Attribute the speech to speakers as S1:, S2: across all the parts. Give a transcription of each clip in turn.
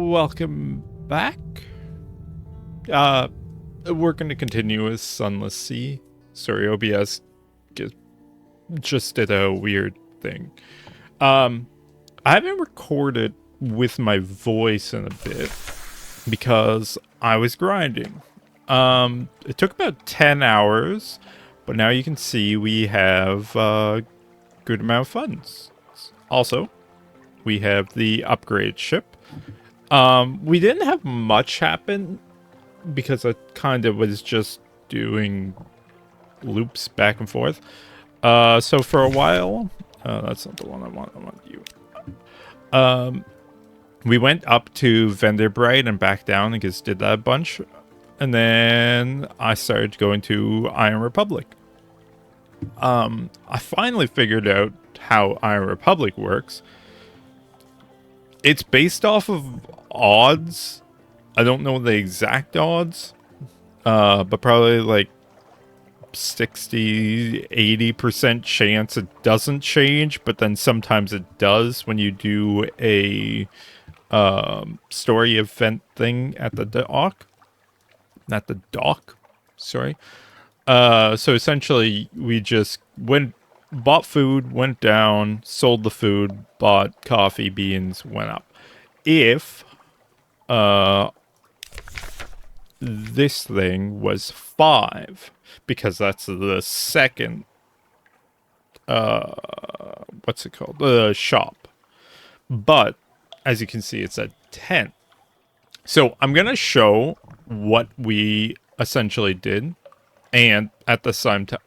S1: Welcome back. We're going to continue with Sunless Sea. Sorry, OBS just did a weird thing. I haven't recorded with my voice in a bit because I was grinding. It took about 10 hours, but now you can see we have a good amount of funds. Also, we have the upgrade ship. We didn't have much happen because I kind of was just doing loops back and forth. So for a while, that's not the one I want. I want you. We went up to Vanderbright and back down and just did that a bunch. And then I started going to Iron Republic. I finally figured out how Iron Republic works. It's based off of odds. I don't know the exact odds, but probably like 60-80% chance it doesn't change, but then sometimes it does when you do a story event thing at the dock. Not the dock, sorry. So essentially, we just bought food, went down, sold the food, bought coffee, beans, went up. If this thing was 5, because that's the second what's it called? The shop. But as you can see, it's at 10. So I'm gonna show what we essentially did, and at the same time,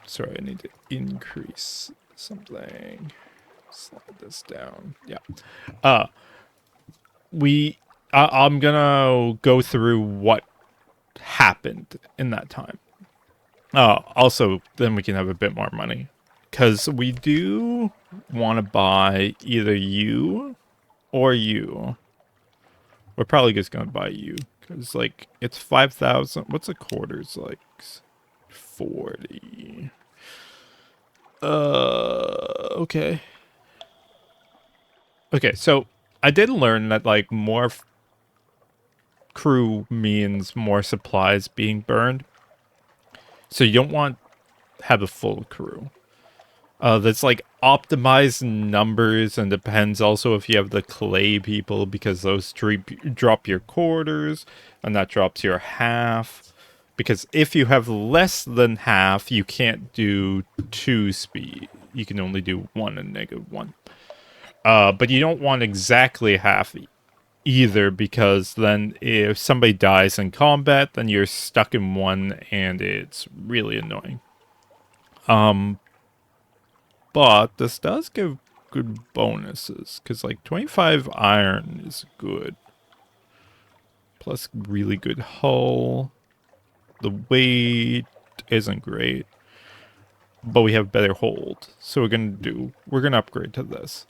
S1: sorry, I need to increase something. Slide this down. Yeah. I'm gonna go through what happened in that time. Also, then we can have a bit more money, because we do want to buy either you or you. We're probably just gonna buy you, because like it's 5,000. What's a quarter's like? 40. Okay. Okay, so I did learn that like more crew means more supplies being burned. So you don't want to have a full crew. That's like optimized numbers, and depends also if you have the clay people, because those drop your quarters and that drops your half. Because if you have less than half, you can't do 2 speed. You can only do 1 and -1. But you don't want exactly half either, because then if somebody dies in combat, then you're stuck in 1 and it's really annoying. But this does give good bonuses, because like 25 iron is good. Plus really good hull. The weight isn't great, but we have better hold. So we're gonna upgrade to this.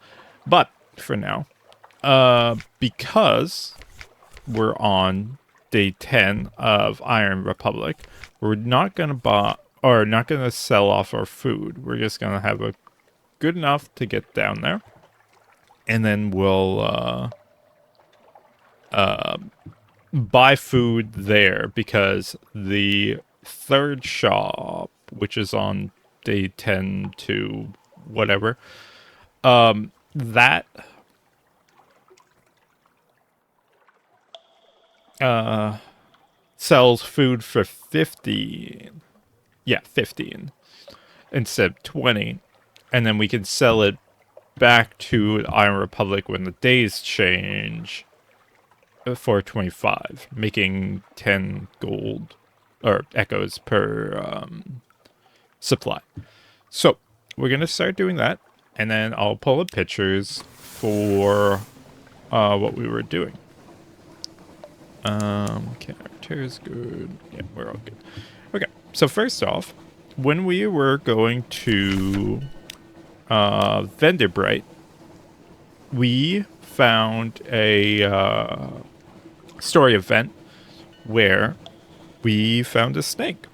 S1: But for now, because we're on day 10 of Iron Republic, we're not gonna not gonna sell off our food. We're just gonna have a good enough to get down there, and then we'll buy food there, because the third shop, which is on day 10 to whatever, that sells food for 15. Yeah, 15 instead of 20. And then we can sell it back to Iron Republic when the days change for 25, making 10 gold or echoes per supply. So we're going to start doing that, and then I'll pull up pictures for what we were doing. Characters good. Yeah, we're all good. Okay, so first off, when we were going to Vanderbright, we found a story event where we found a snake.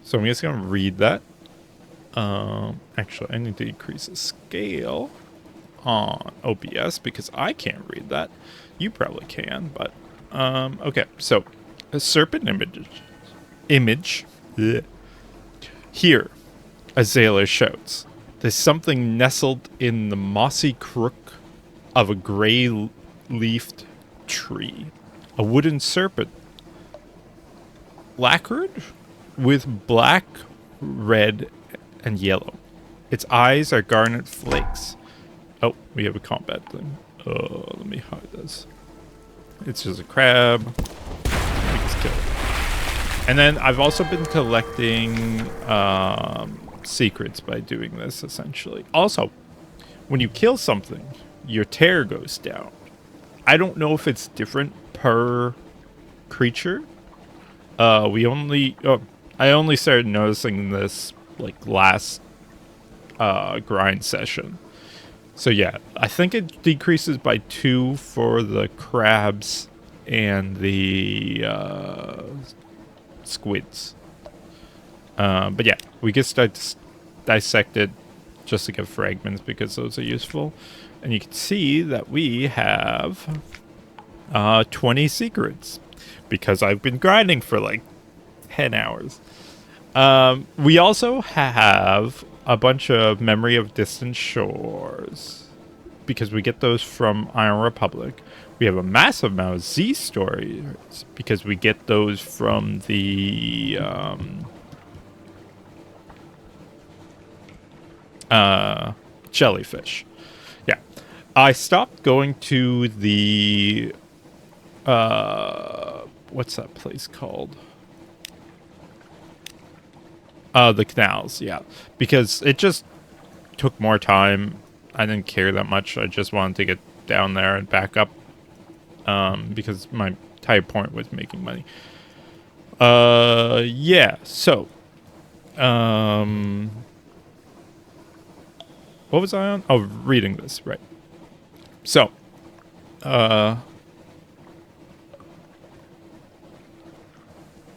S1: So I'm just gonna read that. Actually, I need to increase the scale on OBS because I can't read that. You probably can, but okay. So, a serpent image. Bleh. Here, Azalea shouts. There's something nestled in the mossy crook of a gray-leafed tree. A wooden serpent. Lacquered with black, red, and yellow. Its eyes are garnet flakes. Oh, we have a combat thing. Oh, let me hide this. It's just a crab. We just kill it. And then I've also been collecting secrets by doing this, essentially. Also, when you kill something, your tear goes down. I don't know if it's different per creature. I only started noticing this like last grind session. So yeah, I think it decreases by 2 for the crabs and the squids. But yeah, we can start to dissect it just to get fragments because those are useful. And you can see that we have 20 secrets because I've been grinding for like 10 hours. We also have a bunch of Memory of Distant Shores because we get those from Iron Republic. We have a massive amount of Z stories because we get those from the jellyfish. Yeah. I stopped going to the what's that place called? The canals, yeah. Because it just took more time. I didn't care that much. I just wanted to get down there and back up. Because my entire point was making money. Yeah, so. What was I on? Oh, reading this, right. So.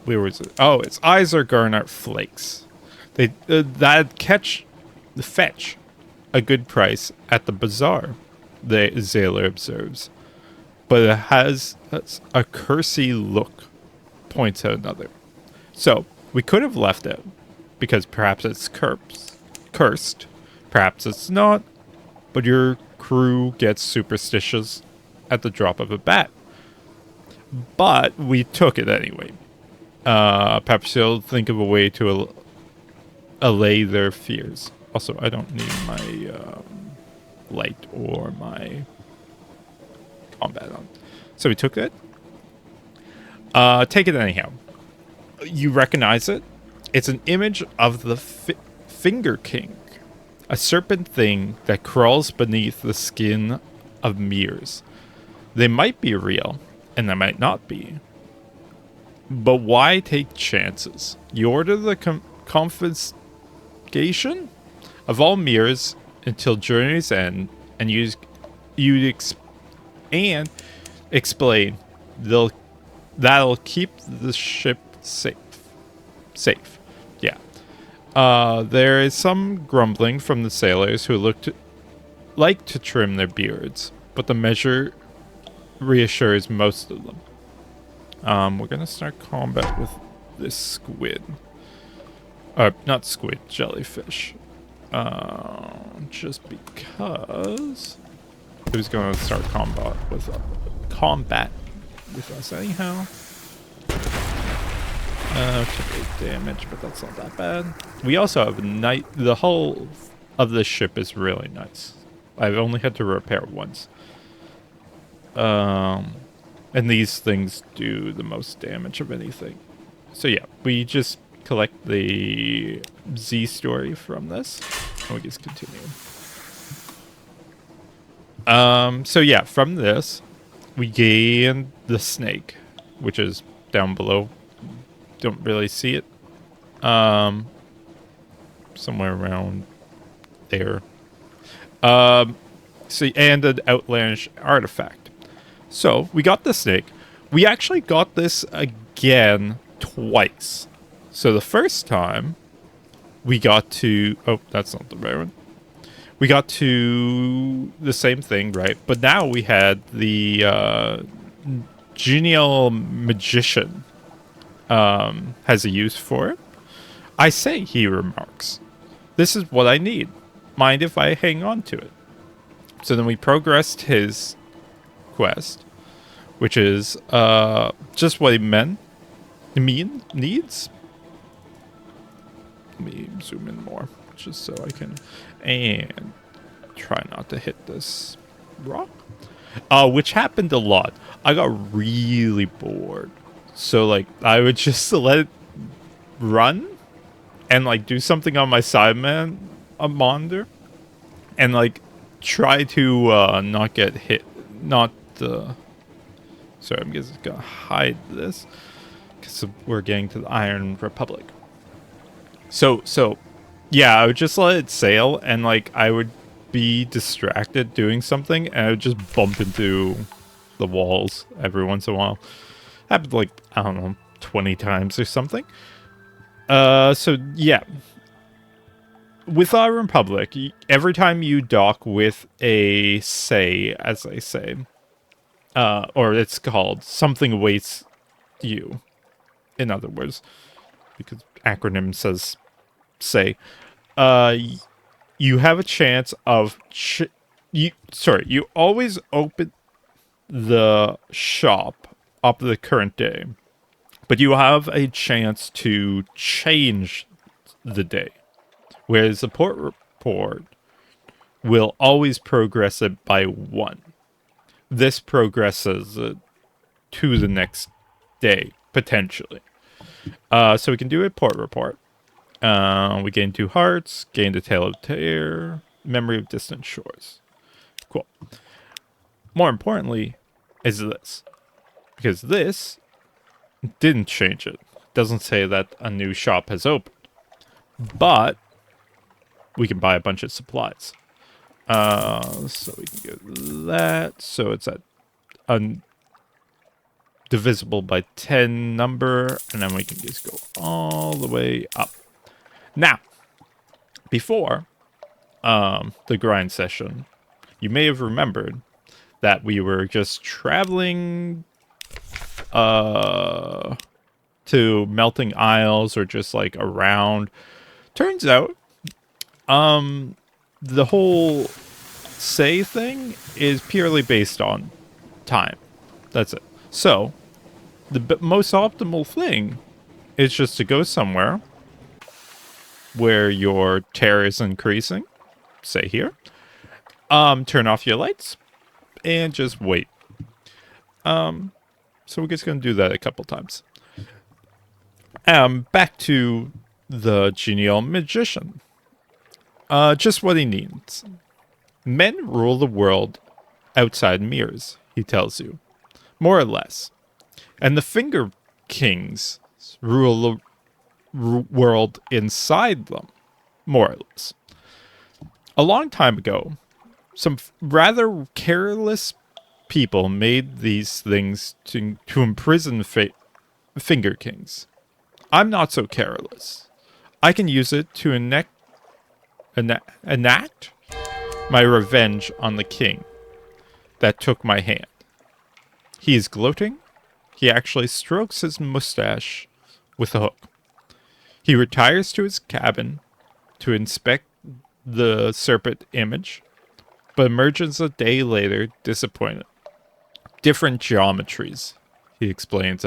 S1: Where was it? Oh, its eyes are garnet flakes. They fetch a good price at the bazaar, the Zayler observes. But it has a cursy look, points out another. So, we could have left it, because perhaps it's cursed, perhaps it's not, but your crew gets superstitious at the drop of a bat. But we took it anyway. Perhaps they'll think of a way to allay their fears. Also, I don't need my light or my combat on. So we took it. Take it anyhow. You recognize it? It's an image of the Finger King, a serpent thing that crawls beneath the skin of mirrors. They might be real, and they might not be. But why take chances? You order the confiscation of all mirrors until journey's end, and explain that'll keep the ship safe. Yeah. There is some grumbling from the sailors who like to trim their beards, but the measure reassures most of them. We're gonna start combat with this squid. Not squid, jellyfish. Just because who's gonna start combat with us anyhow. Took 8 damage, but that's not that bad. We also have the hull of this ship is really nice. I've only had to repair it once. And these things do the most damage of anything. So yeah, we just collect the Z story from this. And we just continue. So yeah, from this, we gain the snake, which is down below. Don't really see it. Somewhere around there. And an outlandish artifact. So, we got the snake. We actually got this again twice. So, the first time, we got to... Oh, that's not the right one. We got to the same thing, right? But now we had the genial magician has a use for it. I say, he remarks, this is what I need. Mind if I hang on to it? So then we progressed his quest, which is just what he needs. Let me zoom in more, just so I can, and try not to hit this rock. Which happened a lot. I got really bored, so like I would just let it run and like do something on my monitor, and like try to not get hit. Not the. Sorry, I'm just gonna hide this because we're getting to the Iron Republic. So, yeah, I would just let it sail, and like I would be distracted doing something, and I would just bump into the walls every once in a while. Happened like, I don't know, 20 times or something. So yeah. With Iron Republic, every time you dock with a say, as I say, or it's called, something awaits you. In other words, because acronym says say, you have a chance of you always open the shop up to the current day, but you have a chance to change the day, whereas the port report will always progress it by 1. This progresses it to the next day, potentially. So we can do a port report. We gain 2 hearts, gain the Tale of Terror, Memory of Distant Shores. Cool. More importantly is this. Because this didn't change it. Doesn't say that a new shop has opened. But we can buy a bunch of supplies. So we can get that. So it's at divisible by 10 number. And then we can just go all the way up. Now, before the grind session, you may have remembered that we were just traveling to Melting Isles or just like around. Turns out, the whole say thing is purely based on time. That's it. So, the most optimal thing is just to go somewhere where your terror is increasing, say here, turn off your lights, and just wait. So we're just going to do that a couple times. Back to the genial magician. Just what he needs. Men rule the world outside mirrors, he tells you. More or less. And the Finger Kings rule the world inside them, more or less. A long time ago, some rather careless people made these things to imprison Finger Kings. I'm not so careless. I can use it to enact my revenge on the king that took my hand. He is gloating. He actually strokes his mustache with a hook. He retires to his cabin to inspect the serpent image, but emerges a day later disappointed. Different geometries, he explains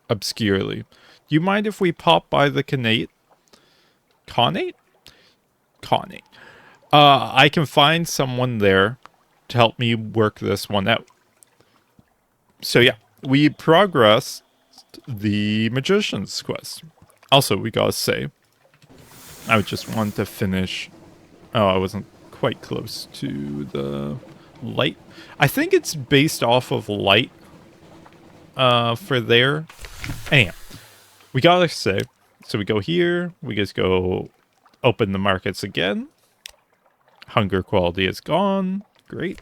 S1: obscurely. Do you mind if we pop by the Connate? Connate? Connate. I can find someone there to help me work this one out. So yeah, we progressed the magician's quest. Also, we gotta say, I just wanted to finish. Oh, I wasn't quite close to the light. I think it's based off of light for there. Anyhow, we gotta say, so we go here, we just go open the markets again. Hunger quality is gone. Great.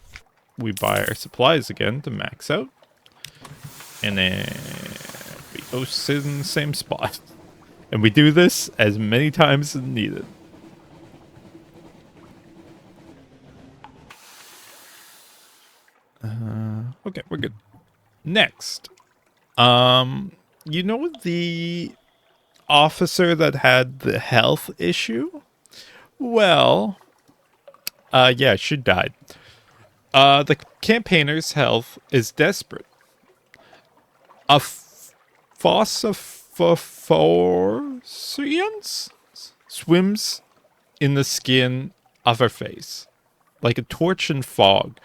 S1: We buy our supplies again to max out. And then we go sit in the same spot. And we do this as many times as needed. Okay, we're good. Next. You know the officer that had the health issue? Well, yeah, she died. The campaigner's health is desperate. A phosphorus swims in the skin of her face, like a torch in fog.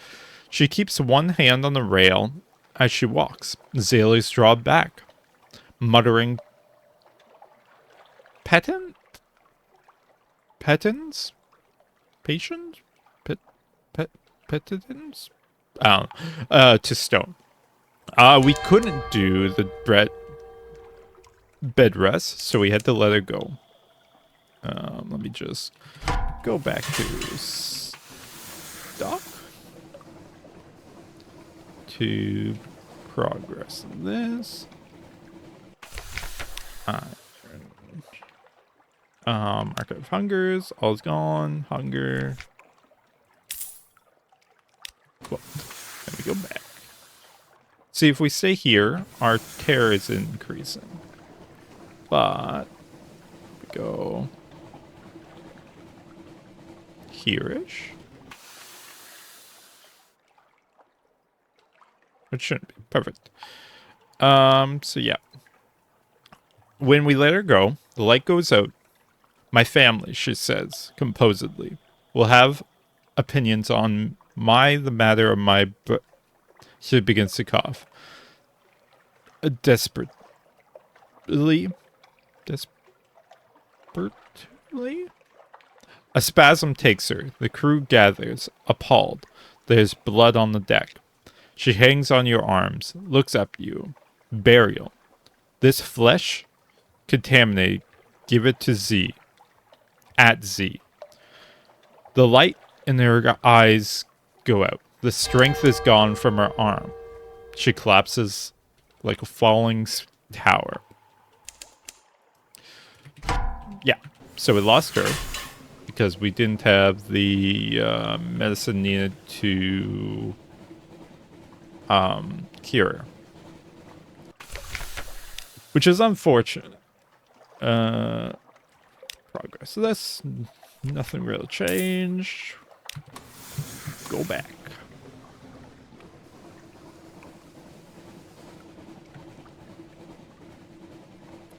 S1: She keeps one hand on the rail as she walks. Zalies draw back, muttering, "Patent? Patents? Patient? Pet? Pet? Petitins?" I don't know. To stone. We couldn't do the bed rest, so we had to let her go. Let me just go back to stock to progress this. Archive hungers, all's gone. Hunger. Cool. Then we go back. See, if we stay here, our terror is increasing. But we go here-ish. It shouldn't be. Perfect. So yeah. When we let her go, the light goes out. My family, she says, composedly, will have opinions on the matter of my... She begins to cough. Desperately? A spasm takes her. The crew gathers, appalled. There's blood on the deck. She hangs on your arms, looks up at you. Burial. This flesh? Contaminated. Give it to Z. At Z. The light in her eyes go out. The strength is gone from her arm. She collapses like a falling tower. Yeah, so we lost her because we didn't have the medicine needed to cure her. Which is unfortunate. Progress. So that's nothing really changed. Go back.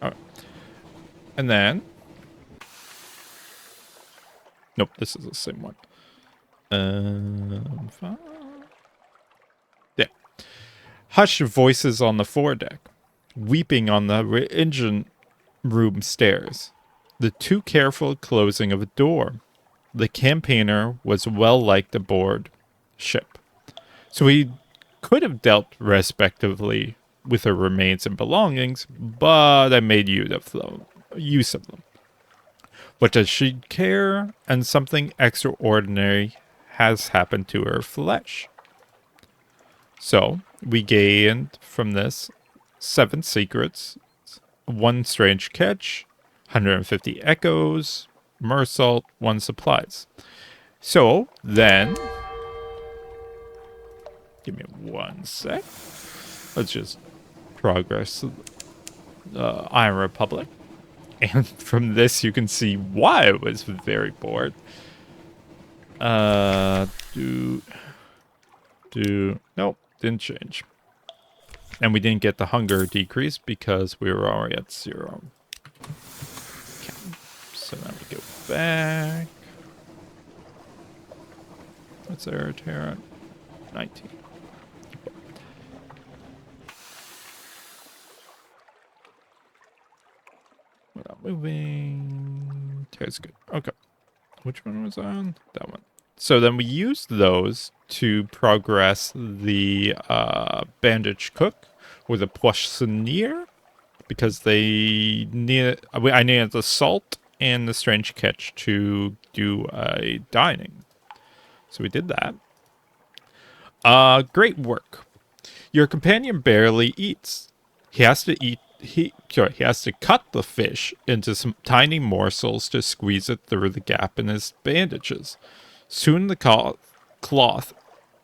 S1: Alright. And then... Nope, this is the same one. Fine. Yeah. Hushed voices on the foredeck. Weeping on the engine room stairs. The too careful closing of a door. The campaigner was well liked aboard ship. So we could have dealt respectively with her remains and belongings, but I made use of them. What does she care? And something extraordinary has happened to her flesh. So we gained from this 7 secrets, 1 strange catch, 150 echoes, Mersault, 1 supplies. So then, give me 1 sec. Let's just progress Iron Republic. And from this you can see why I was very bored. Nope, didn't change. And we didn't get the hunger decrease because we were already at 0. Okay. So now we go back. What's our terror? 19. Without moving. Terror's good. Okay. Which one was on? That one. So then we used those to progress the bandage cook or the poissonnier because they needed. I needed the salt and the strange catch to do a dining. So we did that. Great work. Your companion barely eats. He has to eat he has to cut the fish into some tiny morsels to squeeze it through the gap in his bandages. Soon the cloth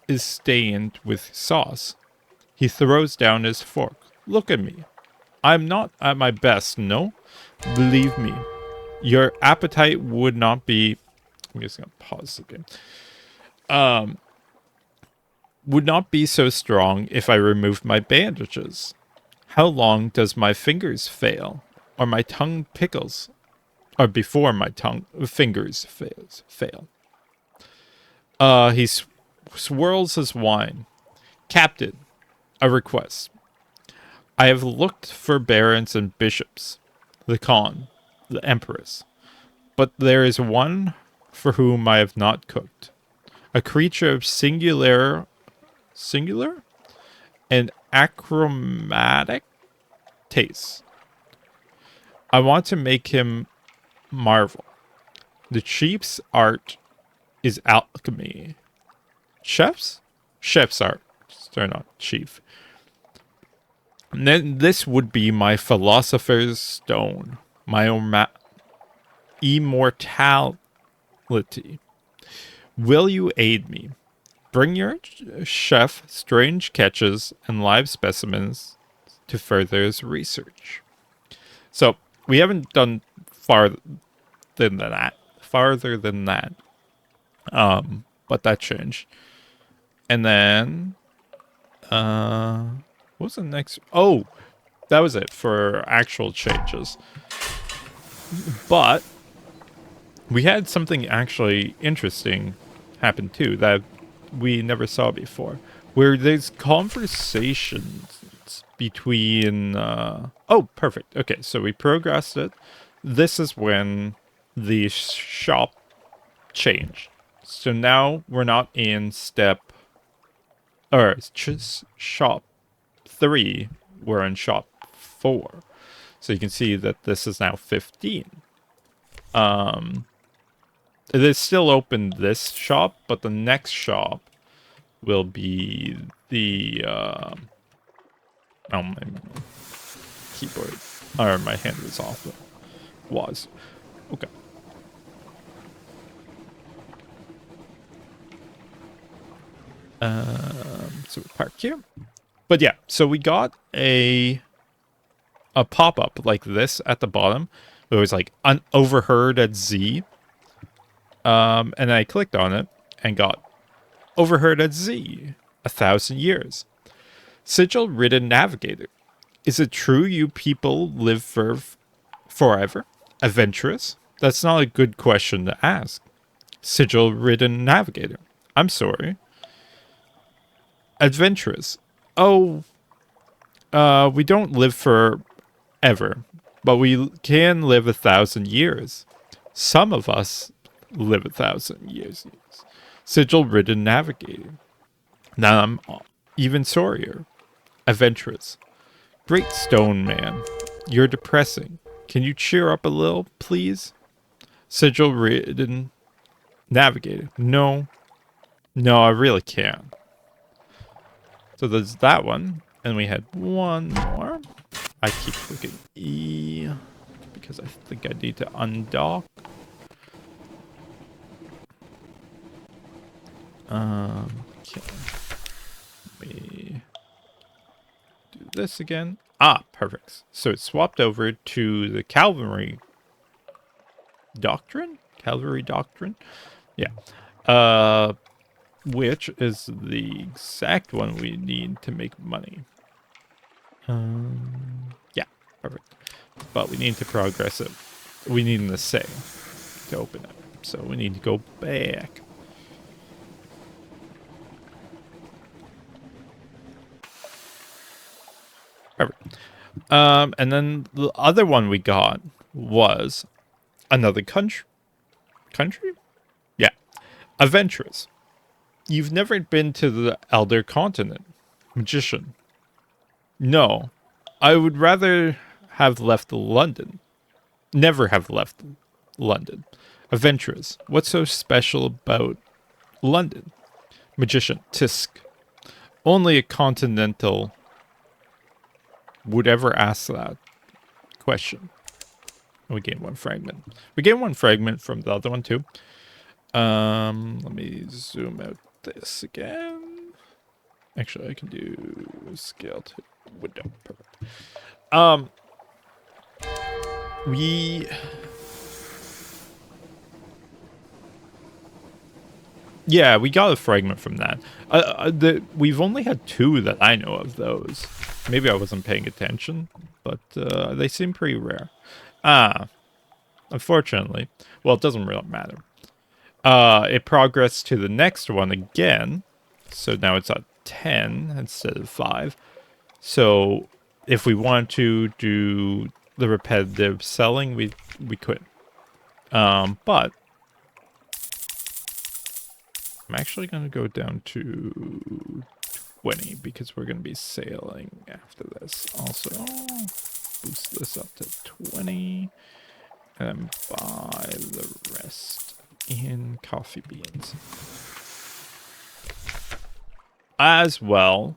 S1: is stained with sauce. He throws down his fork. Look at me. I'm not at my best, no? Believe me. Your appetite would not be... I'm just going to pause again. Would not be so strong if I removed my bandages. How long does my fingers fail? Or my tongue pickles? Or before my fingers fail. He swirls his wine. Captain, a request. I have looked for barons and bishops, the Khan, the Empress, but there is one for whom I have not cooked. A creature of singular and achromatic tastes. I want to make him marvel. The chief's art is alchemy. Chef's art. They're not chief. And then this would be my philosopher's stone, my immortality. Will you aid me? Bring your chef strange catches and live specimens to further his research. So we haven't done farther than that. But that changed. And then what's the next? Oh, that was it for actual changes. But we had something actually interesting happen too that we never saw before, where there's conversations between oh, perfect. Okay, so we progressed it. This is when the shop changed. So now we're not in shop 3, we're in shop 4. So you can see that this is now 15. It is still open, this shop, but the next shop will be the oh, my keyboard, or my hand was off. Okay. So we park here. But yeah, so we got a pop-up like this at the bottom. It was like overheard at Z. And I clicked on it and got overheard at Z, 1,000 years. Sigil-ridden navigator. Is it true you people live forever? Adventurous? That's not a good question to ask. Sigil-ridden navigator. I'm sorry. Adventurous. Oh, we don't live forever, but we can live 1,000 years. Some of us live 1,000 years. Sigil-ridden navigator. Now I'm even sorrier. Adventurous. Great stone man. You're depressing. Can you cheer up a little, please? Sigil-ridden navigator. No, I really can't. So there's that one. And we had one more. I keep clicking E because I think I need to undock. Okay. We do this again. Ah, perfect. So it swapped over to the Cavalry Doctrine? Cavalry Doctrine? Yeah. Which is the exact one we need to make money. Yeah, perfect. But we need to progress it. We need an assay to open it. So we need to go back. Perfect. And then the other one we got was another country. Country? Yeah. Adventurous. You've never been to the Elder Continent. Magician. No. I would rather have left London. Never have left London. Adventurous. What's so special about London? Magician. Tisk. Only a continental would ever ask that. Question. We gained 1 fragment. We gained 1 fragment from the other one too. Let me zoom out this again. Actually, I can do scale to window. Perfect. We... Yeah, we got a fragment from that. We've only had 2 that I know of those. Maybe I wasn't paying attention, but they seem pretty rare. Unfortunately. Well, it doesn't really matter. It progressed to the next one again. So now it's at 10 instead of 5. So if we want to do the repetitive selling, we could. But I'm actually going to go down to 20 because we're going to be sailing after this. Also, boost this up to 20 and buy the rest in coffee beans. As well,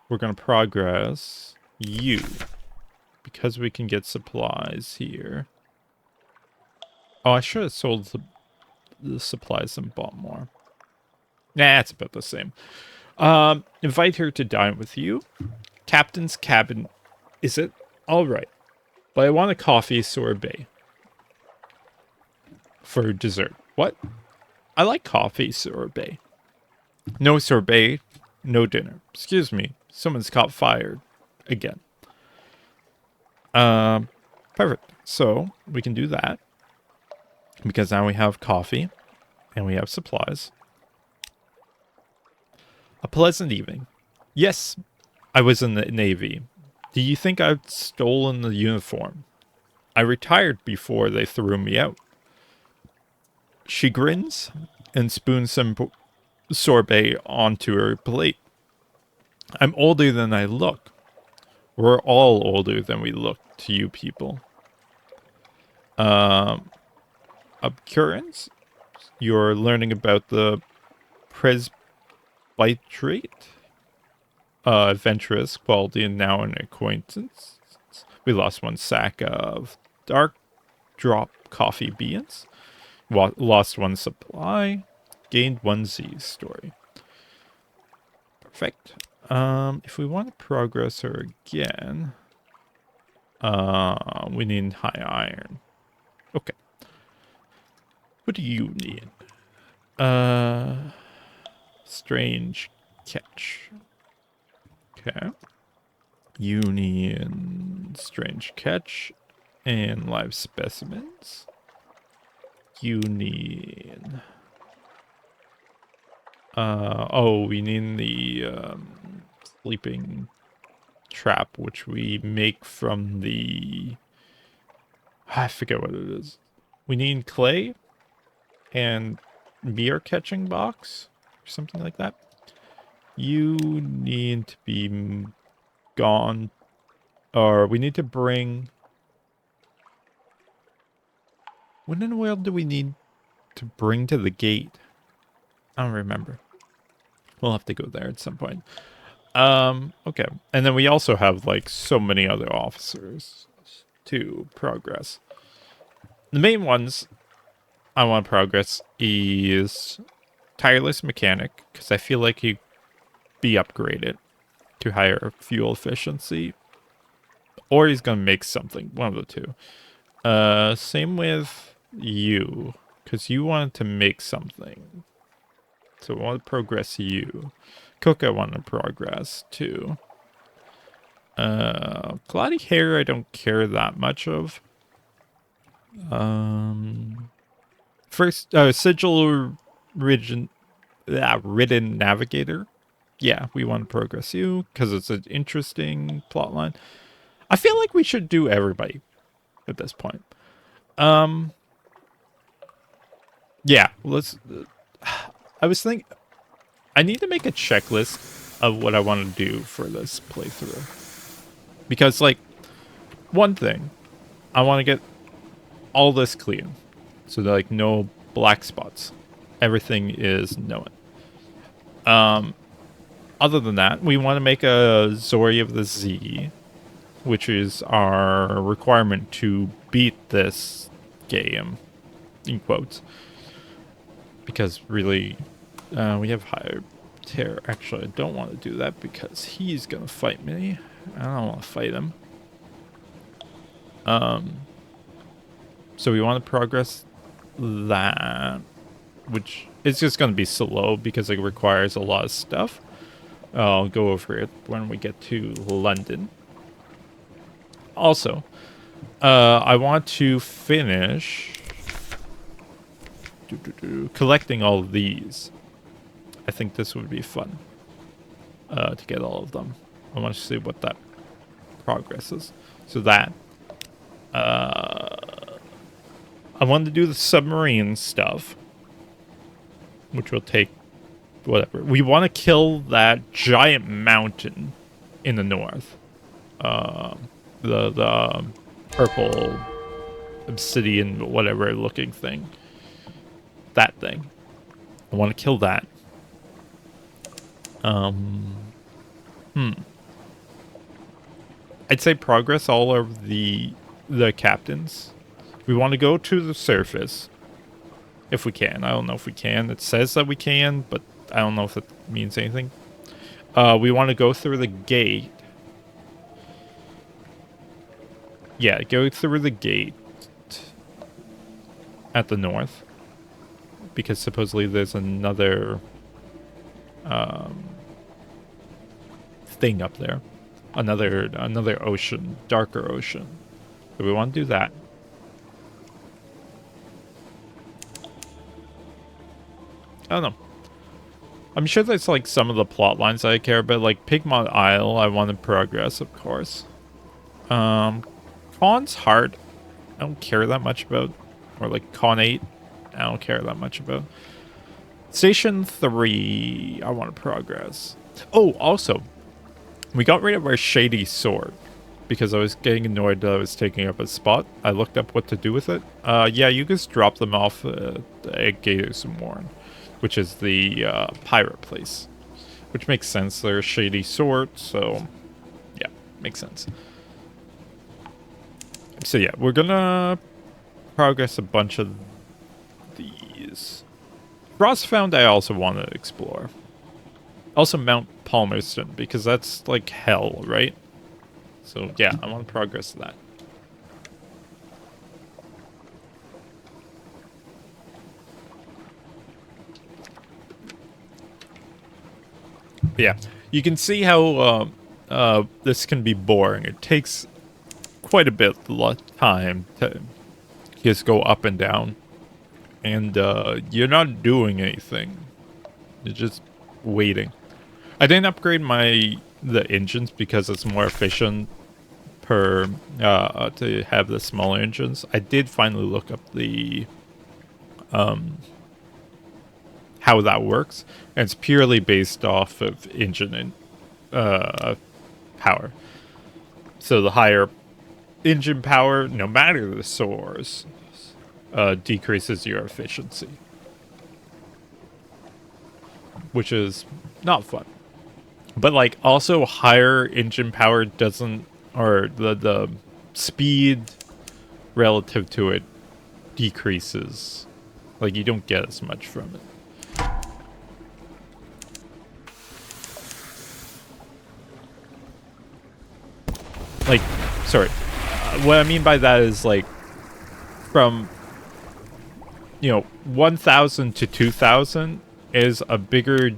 S1: we're going to progress you because we can get supplies here. Oh, I should have sold the supplies and bought more. Nah, it's about the same. Invite her to dine with you. Captain's cabin. Is it? All right. But I want a coffee sorbet for dessert. What? I like coffee sorbet. No sorbet, no dinner. Excuse me. Someone's caught fired again. Perfect. So we can do that because now we have coffee and we have supplies. A pleasant evening. Yes, I was in the Navy. Do you think I've stolen the uniform? I retired before they threw me out. She grins and spoons some sorbet onto her plate. I'm older than I look. We're all older than we look to you people. Occurrence? You're learning about the presbyterate? Adventurous quality and now an acquaintance. We lost 1 sack of dark drop coffee beans. Lost 1 supply. Gained 1 Z story. Perfect. If we want to progress her again, we need high iron. Okay. What do you need? Strange catch. Okay. You need strange catch and live specimens. You need... we need the sleeping trap, which we make from the... I forget what it is. We need clay and beer catching box or something like that. You need to be gone, or we need to bring... What in the world do we need to bring to the gate? I don't remember. We'll have to go there at some point. Okay. And then we also have, like, so many other officers to progress. The main ones I want to progress is Tireless Mechanic, because I feel like he'd be upgraded to higher fuel efficiency. Or he's going to make something. One of the two. Same with you, because you wanted to make something. So I want to progress you. Cook I want to progress too. Cloudy hair I don't care that much of. First, sigil ridden navigator. Yeah, we want to progress you because it's an interesting plotline. I feel like we should do everybody at this point. Yeah, let's... I was thinking... I need to make a checklist of what I want to do for this playthrough. Because, like, one thing, I want to get all this clean. So, like, no black spots. Everything is known. Other than that, we want to make a Zori of the Z. which is our requirement to beat this game, in quotes. Because really, we have higher terror. Actually, I don't want to do that because he's going to fight me. I don't want to fight him. So we want to progress that, which is just going to be slow because it requires a lot of stuff. I'll go over it when we get to London. Also, I want to finish collecting all of these. I think this would be fun to get all of them. I want to see what that progress is. So that. I want to do the submarine stuff, which will take whatever. We want to kill that giant mountain in the north. The purple obsidian, whatever looking thing. That thing. I want to kill that. I'd say progress all of the captains. We want to go to the surface. If we can. I don't know if we can. It says that we can, but I don't know if it means anything. We want to go through the gate. Yeah, go through the gate at the north. Because supposedly there's another thing up there. Another ocean. Darker ocean. So we want to do that. I don't know. I'm sure there's like some of the plot lines I care about, like Pigmont Isle. I want to progress, of course. Con's Heart, I don't care that much about, or like Con 8, I don't care that much about. Station 3, I want to progress. Oh, also, we got rid of our shady sword because I was getting annoyed that I was taking up a spot. I looked up what to do with it. Yeah, you just drop them off at Gators and Warren, which is the pirate place, which makes sense. They're a shady sort, so yeah, makes sense. So yeah, we're gonna progress a bunch of these. Frostfound I also want to explore. Also Mount Palmerston, because that's like hell, right? So yeah, I want to progress that. But yeah, you can see how this can be boring. It takes quite a bit of time to just go up and down. And you're not doing anything. You're just waiting. I didn't upgrade the engines because it's more efficient per to have the smaller engines. I did finally look up the how that works, and it's purely based off of engine power. So the higher engine power, no matter the source, decreases your efficiency, which is not fun. But like also higher engine power doesn't, or the speed relative to it decreases. Like you don't get as much from it. Like, sorry. What I mean by that is like from 1,000 to 2,000 is a bigger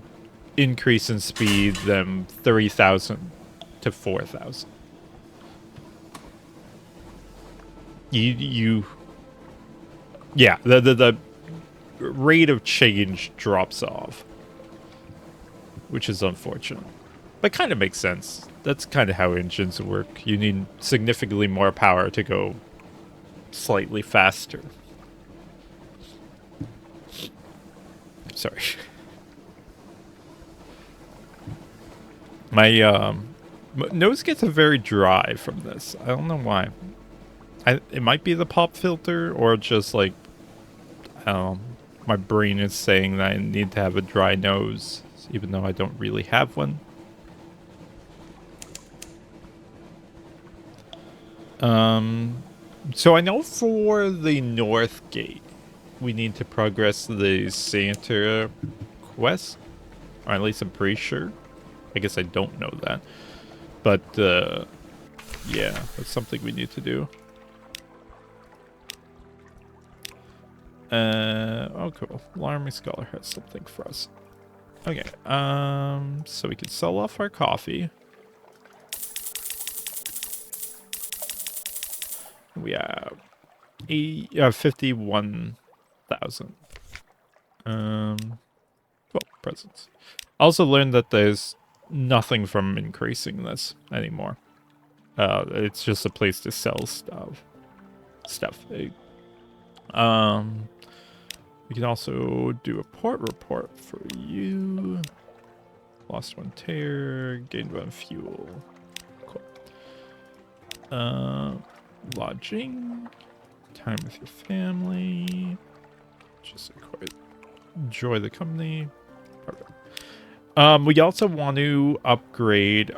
S1: increase in speed than 3,000 to 4,000. Yeah, the rate of change drops off, which is unfortunate, but kind of makes sense. That's kind of how engines work. You need significantly more power to go slightly faster. Sorry. My nose gets very dry from this. I don't know why. It might be the pop filter, or just like, I don't know, my brain is saying that I need to have a dry nose, even though I don't really have one. So I know for the North Gate, we need to progress the Santa quest, or at least I'm pretty sure. I guess I don't know that, but yeah, that's something we need to do. Oh cool. Alarming Scholar has something for us. Okay, so we can sell off our coffee. We have 51,000. Well, presents. I also learned that there's nothing from increasing this anymore. It's just a place to sell stuff. We can also do a port report for you. Lost 1 tear, gained 1 fuel. Cool. Lodging, time with your family. Just quite enjoy the company. Perfect. We also want to upgrade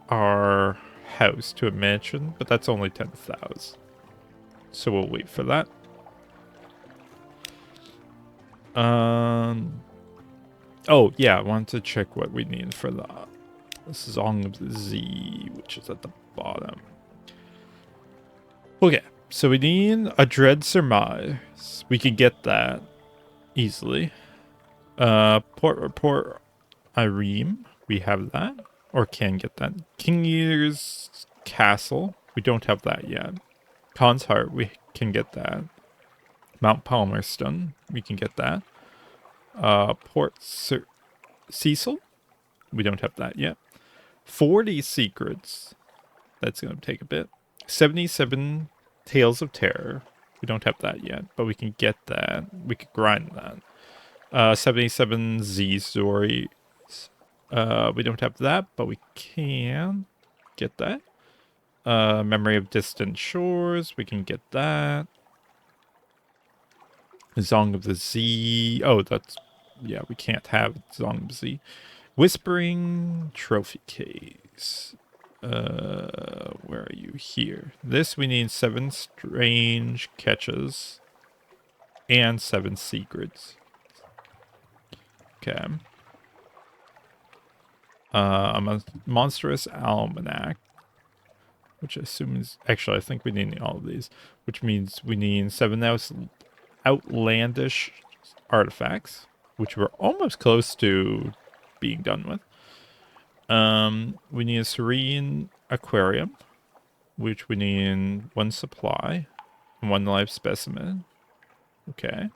S1: our house to a mansion, but that's only 10,000. So we'll wait for that. Oh yeah, I wanted to check what we need for the Song of the Z, which is at the bottom. Okay, so we need a Dread Surmise. We can get that easily. Port Report Ireme, we have that, or can get that. King Eater's Castle, we don't have that yet. Khan's Heart, we can get that. Mount Palmerston, we can get that. Port Cecil, we don't have that yet. 40 Secrets, that's going to take a bit. 77 Tales of Terror, we don't have that yet, but we can get that. We could grind that. 77 Z Stories, we don't have that, but we can get that. Memory of Distant Shores, we can get that. Song of the Z. Oh, that's... yeah, we can't have Song of the Z. Whispering Trophy Case. Where are you? Here. This we need 7 strange catches and 7 secrets. Okay. A monstrous almanac, which I assume is... actually, I think we need all of these, which means we need 7 outlandish artifacts, which we're almost close to being done with. We need a serene aquarium, which we need 1 supply and 1 live specimen. Okay.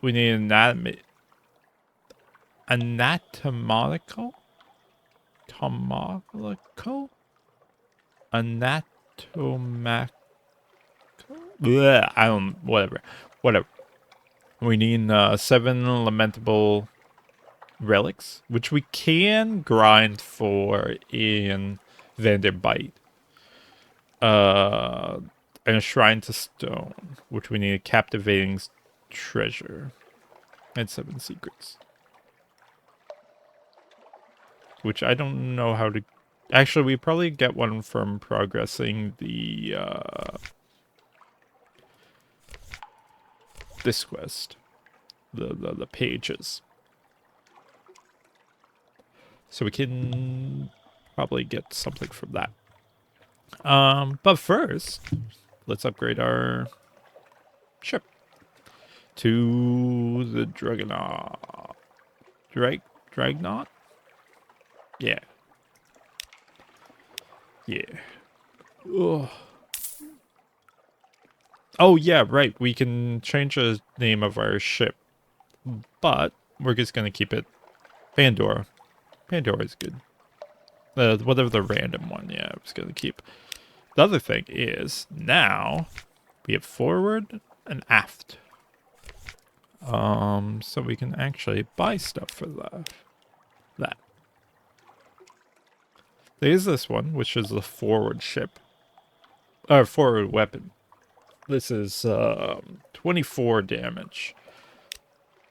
S1: We need anatomical? Tomolical? Anatomac... bleh, I don't... whatever. We need 7 lamentable relics, which we can grind for in Vanderbite. And a shrine to stone, which we need a captivating treasure. And 7 secrets. Which I don't know how to... actually, we probably get one from progressing the this quest. The pages. So we can probably get something from that. But first, let's upgrade our ship to the Dragonaut. Dragnaut? Yeah. Yeah. Ugh. Oh, yeah, right. We can change the name of our ship. But we're just going to keep it Pandora. Pandora is good. Whatever the random one, yeah, I was going to keep. The other thing is, now, we have forward and aft. So we can actually buy stuff for that. There's this one, which is the forward ship. Or forward weapon. This is 24 damage.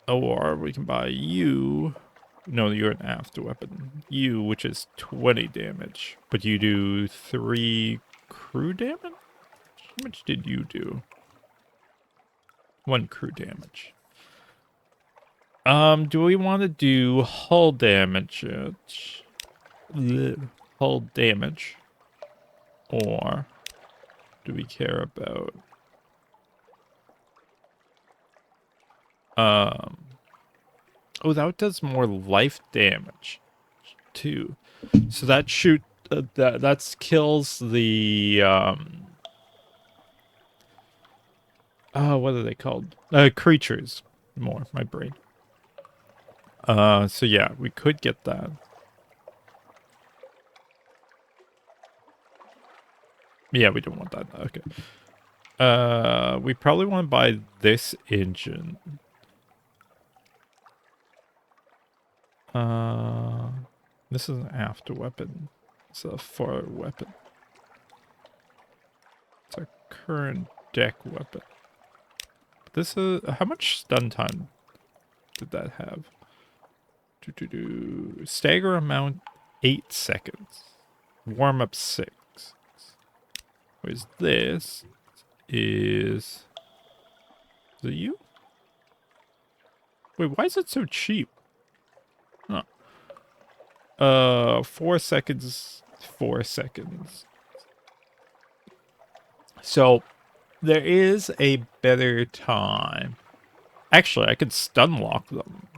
S1: Or we can buy you. No, you're an aft weapon. You, which is 20 damage. But you do 3 crew damage? How much did you do? 1 crew damage. Do we want to do hull damage? Hull damage. Or do we care about oh, that does more life damage too. So that that kills the oh, what are they called? Creatures more, my brain. So yeah, we could get that. Yeah, we don't want that. Okay. We probably want to buy this engine. This is an aft weapon. It's a forward weapon. It's our current deck weapon. This is how much stun time did that have? Stagger amount 8 seconds. Warm up 6. Whereas this is it you? Wait, why is it so cheap? Huh. 4 seconds, 4 seconds. So there is a better time. Actually, I could stun lock them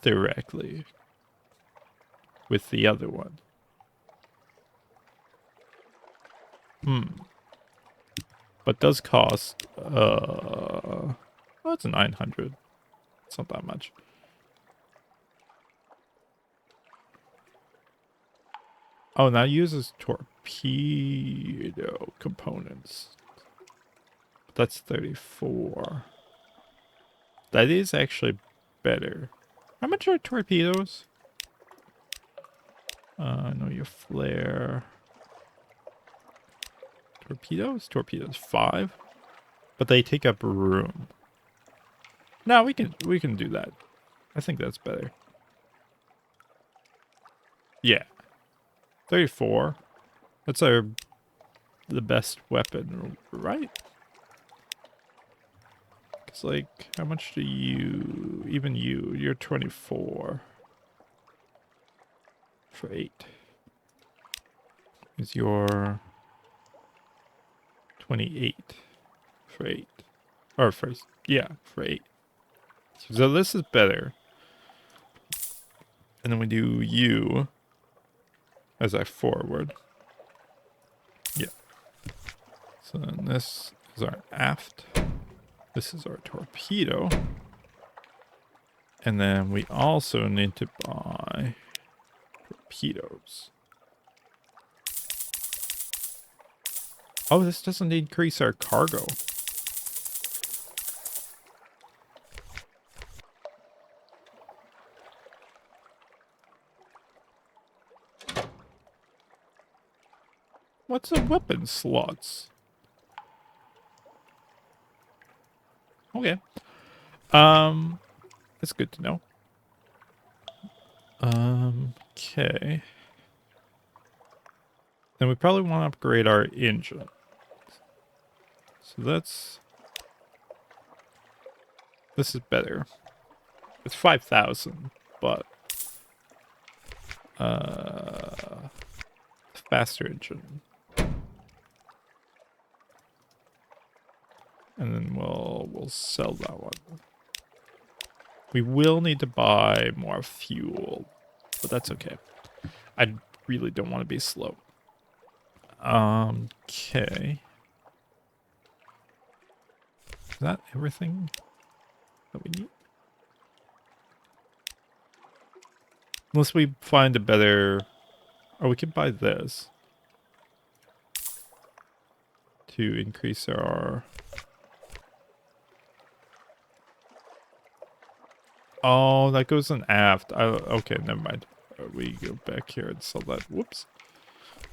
S1: directly with the other one. But does cost oh, it's 900. It's not that much. Oh, now uses torpedo components. That's 34. That is actually better. How much are torpedoes? I know your flare. Torpedoes? Torpedoes 5. But they take up room. No, we can do that. I think that's better. Yeah. 34. That's the best weapon, right? It's like, how much do you, even you're 24 for 8. Is your 28 for 8. Or for, yeah, for 8. So this is better. And then we do you as I forward. Yeah. So then this is our aft. This is our torpedo. And then we also need to buy torpedoes. Oh, this doesn't increase our cargo. What's the weapon slots? Okay. That's good to know. Okay. Then we probably want to upgrade our engine. So this is better. It's 5,000, but faster engine. And then we'll sell that one. We will need to buy more fuel, but that's okay. I really don't want to be slow. Okay. Is that everything that we need? Unless we find a better... Or we can buy this. To increase our... Oh, that goes in aft. Okay, never mind. We go back here and sell that. Whoops.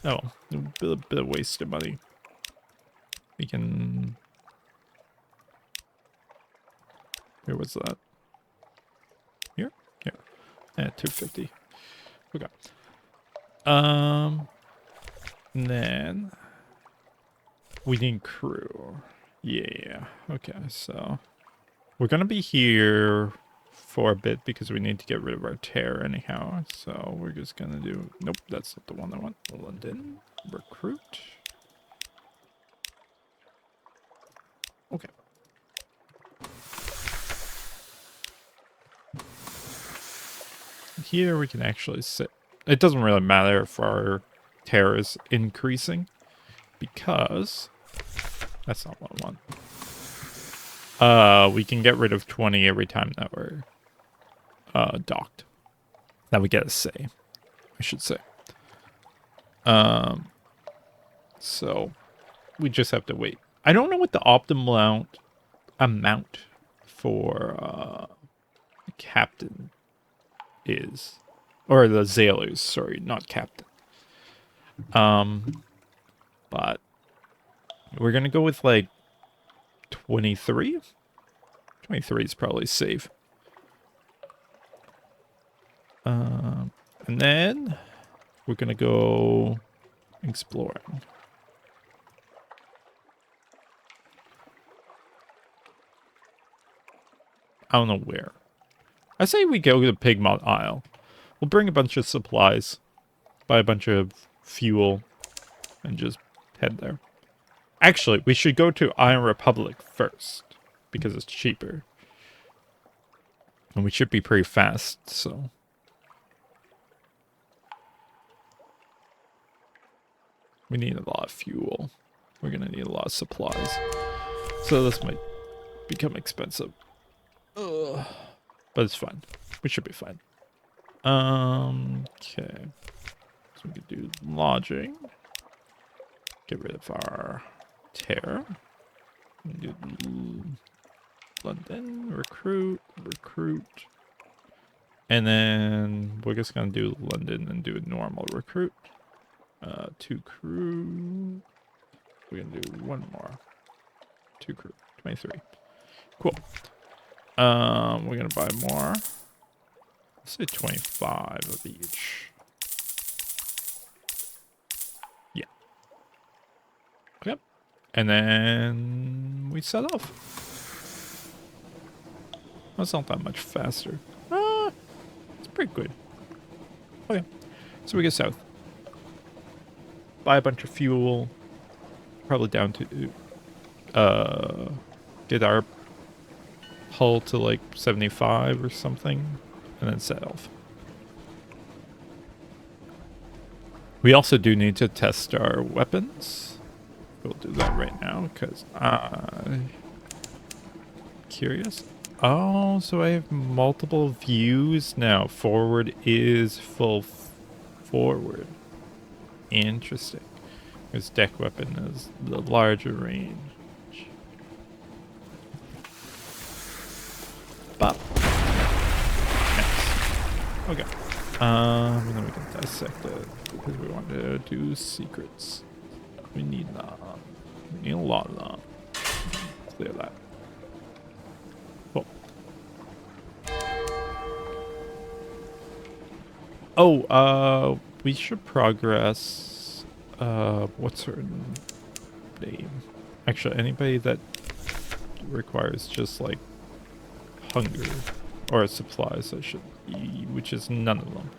S1: Oh, a bit of waste of money. We can... Where was that? Here? Here. Yeah, 250. Okay. And then we need crew. Yeah. Okay, so we're gonna be here for a bit because we need to get rid of our tear anyhow. So we're just gonna do. Nope, that's not the one I want. London recruit. Okay. Here we can actually sit. It doesn't really matter if our tear is increasing because that's not what I want. We can get rid of 20 every time that we're docked. That we get a say, I should say. So we just have to wait. I don't know what the optimal amount for the captain is, or the sailors. Sorry, not captain. But we're gonna go with like 23. 23 is probably safe. And then we're gonna go exploring. I don't know where. I say we go to Pigmont Isle. We'll bring a bunch of supplies, buy a bunch of fuel, and just head there. Actually, we should go to Iron Republic first, because it's cheaper. And we should be pretty fast, so. We need a lot of fuel. We're gonna need a lot of supplies. So this might become expensive. Ugh. But it's fine. We should be fine. Okay. So we could do lodging. Get rid of our tear. We do London, recruit. And then we're just gonna do London and do a normal recruit. 2 crew. We're gonna do one more. 2 crew. 23. Cool. We're gonna buy more. Let's say 25 of each. Yeah. Yep. And then we set off. That's not that much faster. It's pretty good. Okay. So we go south. Buy a bunch of fuel. Probably down to get our hull to like 75 or something, and then set off. We also do need to test our weapons. We'll do that right now because I'm curious. Oh, so I have multiple views now. Forward is full forward. Interesting. His deck weapon is the larger range. Bop. Nice. Okay. And then we can dissect it because we want to do secrets. We need that. We need a lot of that. Clear that. Cool. Oh, we should progress. What's her name? Actually, anybody that requires just like hunger or supplies, I should, which is none of them.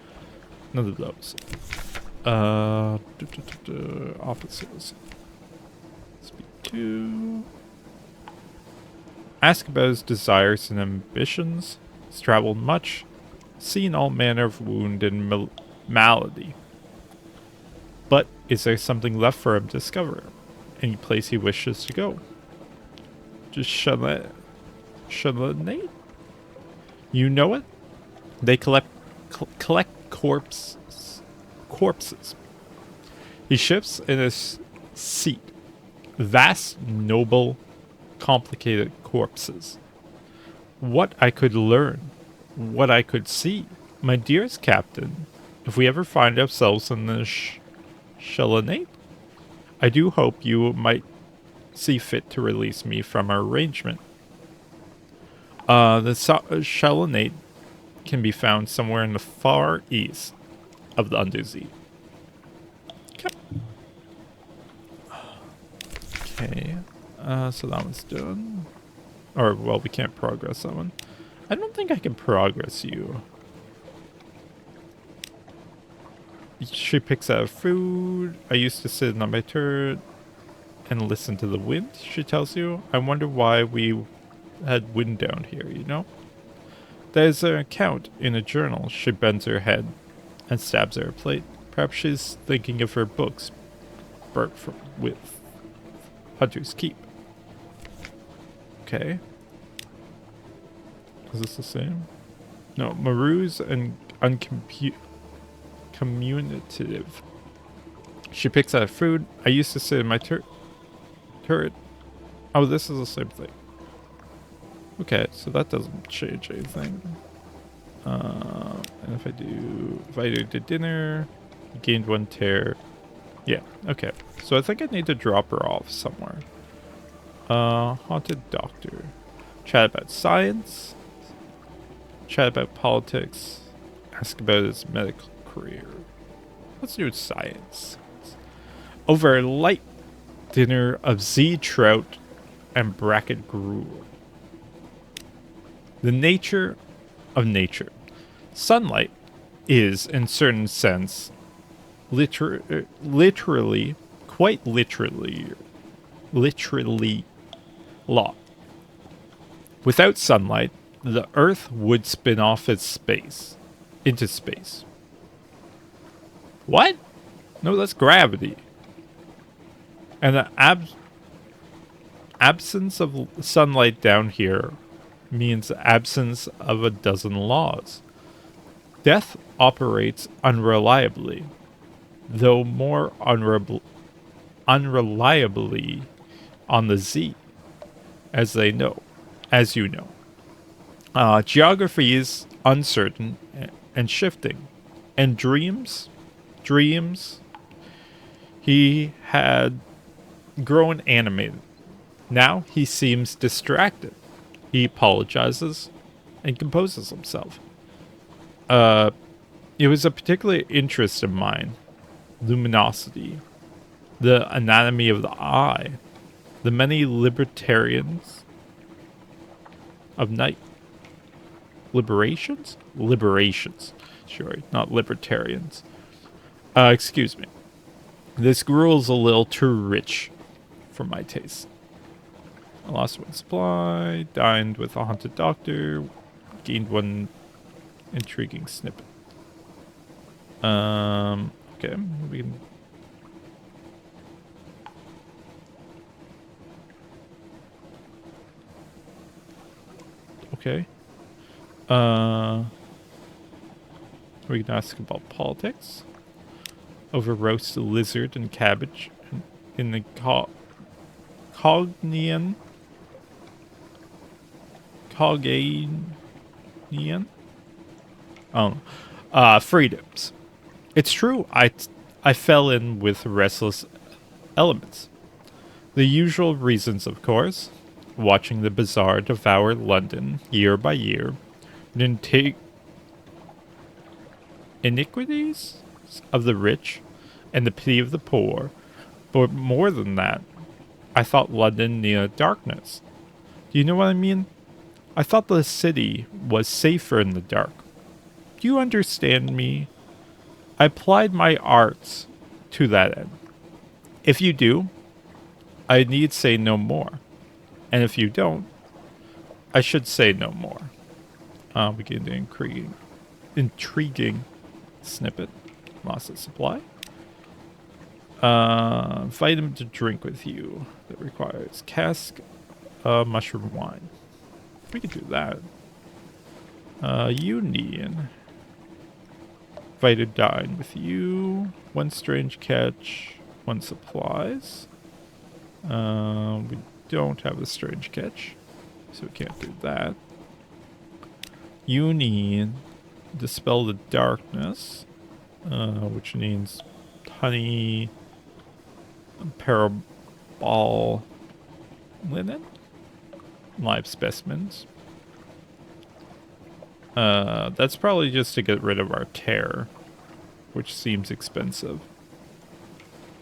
S1: None of those. Offices. Speak to. Ask about his desires and ambitions. He's traveled much, seen all manner of wound and malady. But is there something left for him to discover? Any place he wishes to go? Just Shallanate? You know it? They collect corpses. He shifts in his seat. Vast, noble, complicated corpses. What I could learn. What I could see. My dearest captain, if we ever find ourselves in the Shallanate, I do hope you might see fit to release me from our arrangement. The Shallanate can be found somewhere in the far east of the Undersea. Okay. Okay. So that one's done. Or, well, we can't progress that one. I don't think I can progress you. She picks out food. I used to sit on my turret and listen to the wind, she tells you. I wonder why we had wind down here, you know? There's an account in a journal. She bends her head and stabs at her plate. Perhaps she's thinking of her books burnt with Hunter's Keep. Okay. Is this the same? No, Maru's and communicative. She picks out food. I used to sit in my turret. Oh, this is the same thing. Okay, so that doesn't change anything. And if I do dinner, gained 1 tear. Yeah, okay. So I think I need to drop her off somewhere. Haunted doctor. Chat about science. Chat about politics. Ask about his medical career. Let's do science. Over a light dinner of Z trout and bracket gruel. The nature of nature. Sunlight is, in certain sense, literally, quite literally, law. Without sunlight, the Earth would spin off into space. What? No, that's gravity. And the absence of sunlight down here means absence of a dozen laws. Death operates unreliably, though more unreliably on the Z, as you know. Geography is uncertain and shifting. And dreams, he had grown animated. Now he seems distracted. He apologizes and composes himself. It was a particular interest of mine. Luminosity. The anatomy of the eye. The many libertarians of night. Liberations? Liberations. Sorry, not libertarians. Excuse me. This gruel's a little too rich for my taste. I lost 1 supply, dined with a haunted doctor, gained 1 intriguing snippet. Okay, we can... Okay. We can ask about politics. Over roast lizard and cabbage in the Cognian. Freedoms. It's true, I fell in with restless elements. The usual reasons, of course. Watching the bazaar devour London year by year. Iniquities of the rich and the pity of the poor. But more than that, I thought London needed darkness. Do you know what I mean? I thought the city was safer in the dark. Do you understand me? I applied my arts to that end. If you do, I need say no more. And if you don't, I should say no more. We get an intriguing snippet. Loss of supply. Invite him to drink with you. That requires cask mushroom wine. We could do that. Union. Invite to dine with you. 1 strange catch. 1 supplies. We don't have a strange catch, so we can't do that. Union. Dispel the darkness, which means honey, parabol linen, live specimens. That's probably just to get rid of our tear, which seems expensive.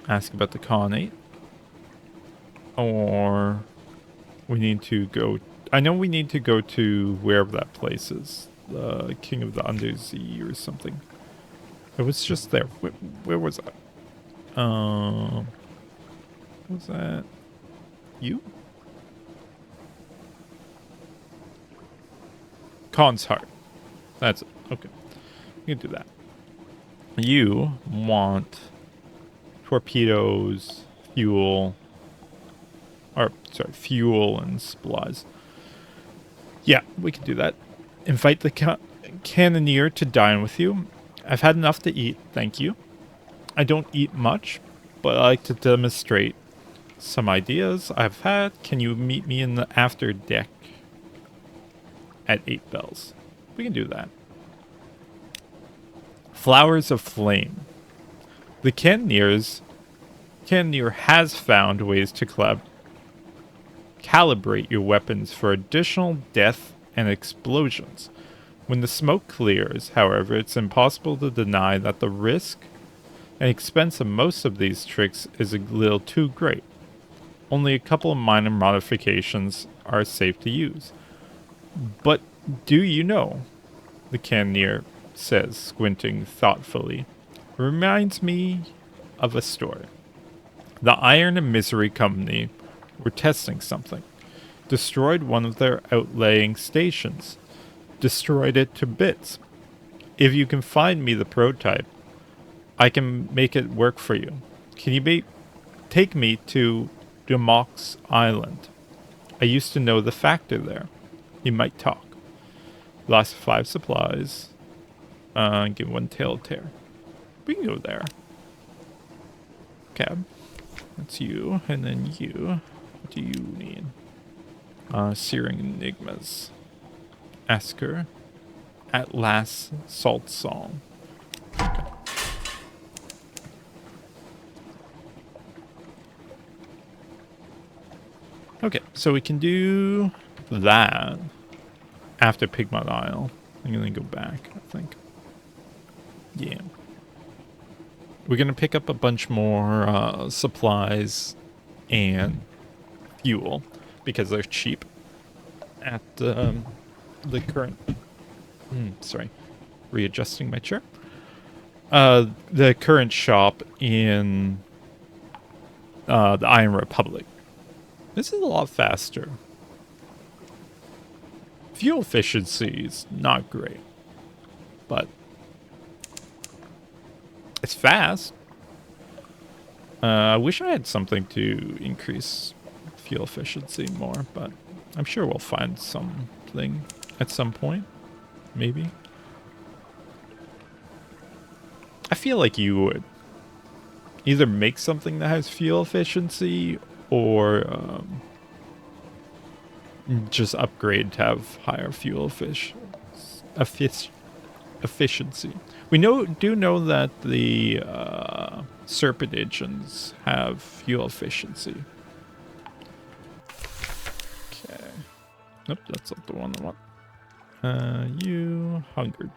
S1: Ask about the colonnade. Or we need to go... I know we need to go to wherever that place is. The King of the Undersea or something. It was just there. Where was that? Was that you? Khan's Heart. That's it. Okay. You can do that. You want torpedoes, fuel, or sorry, fuel and supplies. Yeah, we can do that. Invite the cannoneer to dine with you. I've had enough to eat, thank you. I don't eat much, but I like to demonstrate some ideas I've had. Can you meet me in the after deck at 8 bells? We can do that. Flowers of Flame. The cannoneer has found ways to calibrate your weapons for additional death and explosions. When the smoke clears, however, it's impossible to deny that the risk and expense of most of these tricks is a little too great. Only a couple of minor modifications are safe to use. But do you know, the cannoneer says, squinting thoughtfully, reminds me of a story. The Iron and Misery Company were testing something. Destroyed one of their outlaying stations. Destroyed it to bits. If you can find me the prototype, I can make it work for you. Can you take me to Demox Island? I used to know the factor there. He might talk. Lost 5 supplies. Give 1 tail tear. We can go there. Cab. That's you. And then you. What do you need? Searing Enigmas. Asker. At Last Salt Song. Okay. Okay, so we can do that after Pigmont Isle. I'm gonna go back, I think. Yeah. We're gonna pick up a bunch more supplies and fuel because they're cheap at the current... sorry. Readjusting my chair. The current shop in the Iron Republic. This is a lot faster. Fuel efficiency is not great, but it's fast. I wish I had something to increase fuel efficiency more, but I'm sure we'll find something at some point. Maybe. I feel like you would either make something that has fuel efficiency or just upgrade to have higher fuel efficiency. We do know that the Serpent engines have fuel efficiency. Okay. Nope, that's not the one I want. You hungered.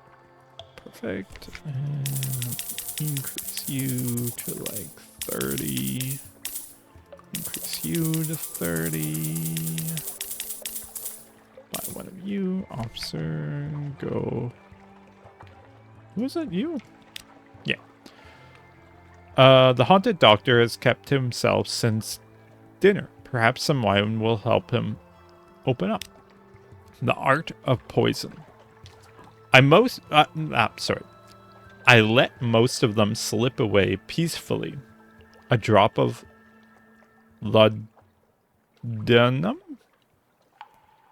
S1: Perfect. And increase you to like 30. Increase you to 30. Buy one of you. Officer. Go. Who is it? You? Yeah. The haunted doctor has kept himself since dinner. Perhaps some wine will help him open up. The art of poison. I let most of them slip away peacefully. A drop of laudanum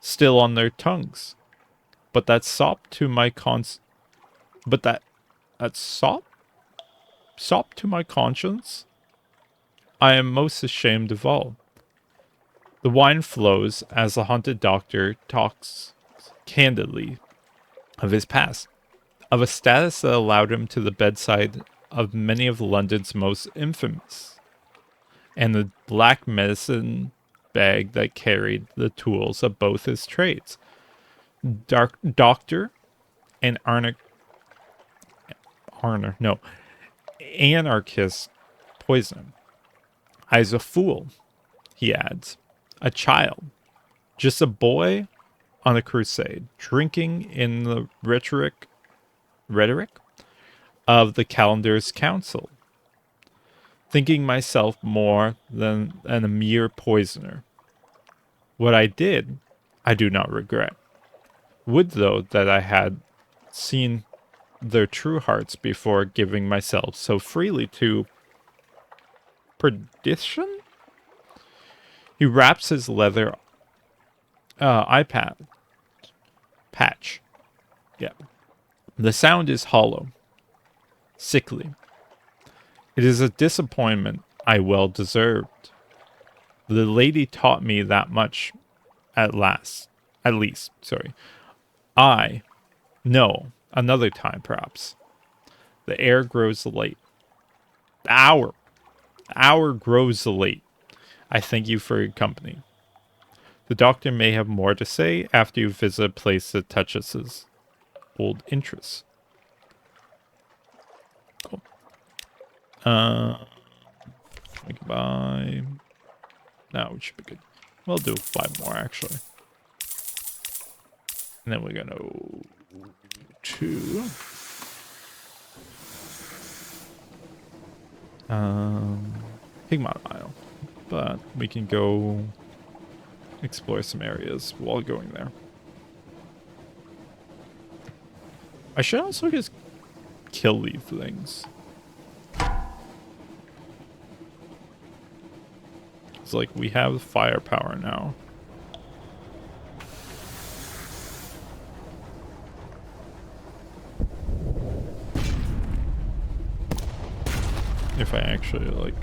S1: still on their tongues. But that sop to my sop to my conscience, I am most ashamed of all. The wine flows as the haunted doctor talks candidly of his past, of a status that allowed him to the bedside of many of London's most infamous, and the black medicine bag that carried the tools of both his trades. Doctor and anarchist poison. I was a fool. he adds. A child. Just a boy on a crusade, drinking in the rhetoric of the calendar's council, thinking myself more than a mere poisoner. What I did, I do not regret. Would, though, that I had seen their true hearts before giving myself so freely to perdition? He wraps his leather iPad patch. Yeah. The sound is hollow, sickly. It is a disappointment I well deserved. The lady taught me that much at least, sorry. No, another time perhaps. The air grows late. The hour grows late. I thank you for your company. The doctor may have more to say after you visit a place that touches his old interests. Cool. Goodbye. No, we should be good. We'll do 5 more actually. And then we're gonna go to Pigmont Isle. But we can go explore some areas while going there. I should also just kill these things. It's like we have firepower now. If I actually like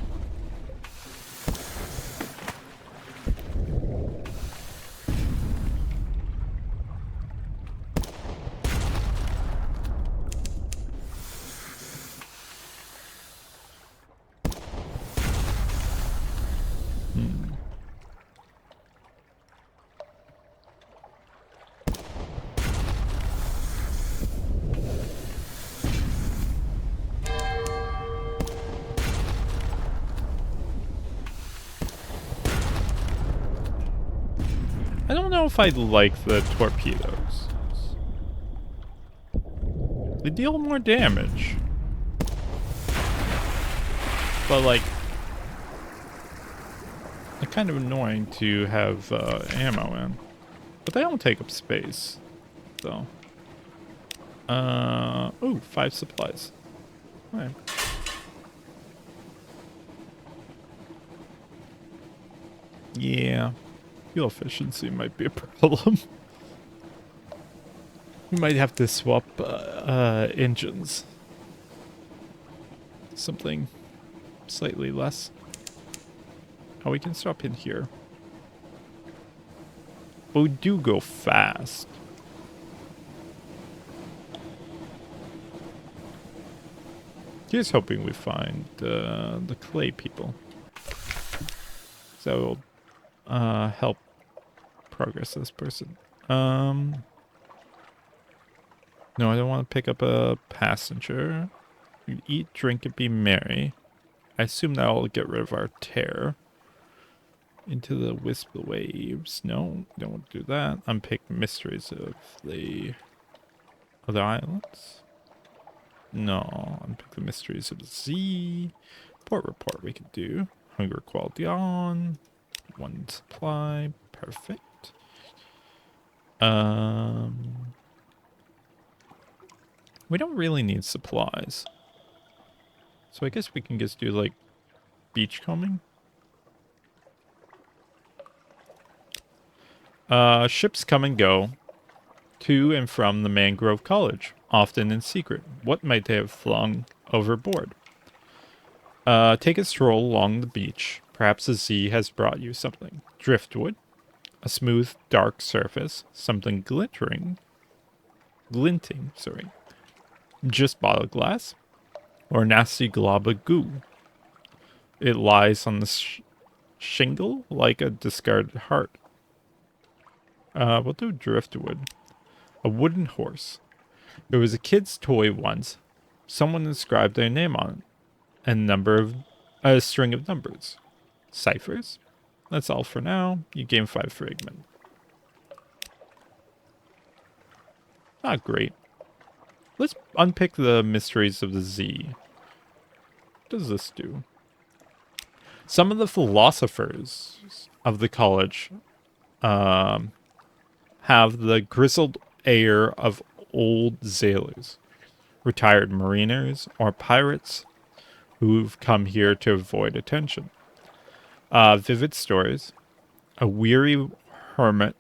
S1: I don't know if I like the torpedoes. They deal more damage. But like, they're kind of annoying to have ammo in. But they don't take up space, though. Ooh, 5 supplies. Alright. Yeah. Fuel efficiency might be a problem. We might have to swap engines. Something slightly less. Oh, we can stop in here. But we do go fast. Here's hoping we find the clay people. So will help progress this person. No, I don't want to pick up a passenger. We eat, drink, and be merry. I assume that will get rid of our terror. Into the wisp of the waves. No, don't want to do that. Unpick mysteries of the other islands. No, unpick the mysteries of the sea. Port report we could do. Hunger quality on. 1 supply. Perfect. We don't really need supplies. So I guess we can just do like beachcombing. Ships come and go to and from the Mangrove College, often in secret. What might they have flung overboard? Take a stroll along the beach. Perhaps the sea has brought you something. Driftwood, a smooth, dark surface, something glinting, sorry. Just bottle glass, or a nasty glob of goo. It lies on the shingle like a discarded heart. We'll do driftwood. A wooden horse. It was a kid's toy once. Someone inscribed their name on it. And a string of numbers. Ciphers? that's all for now. You gain 5 fragment. Not great. Let's unpick the mysteries of the Z. What does this do? Some of the philosophers of the college have the grizzled air of old sailors, retired mariners, or pirates who've come here to avoid attention. Vivid stories. A weary hermit,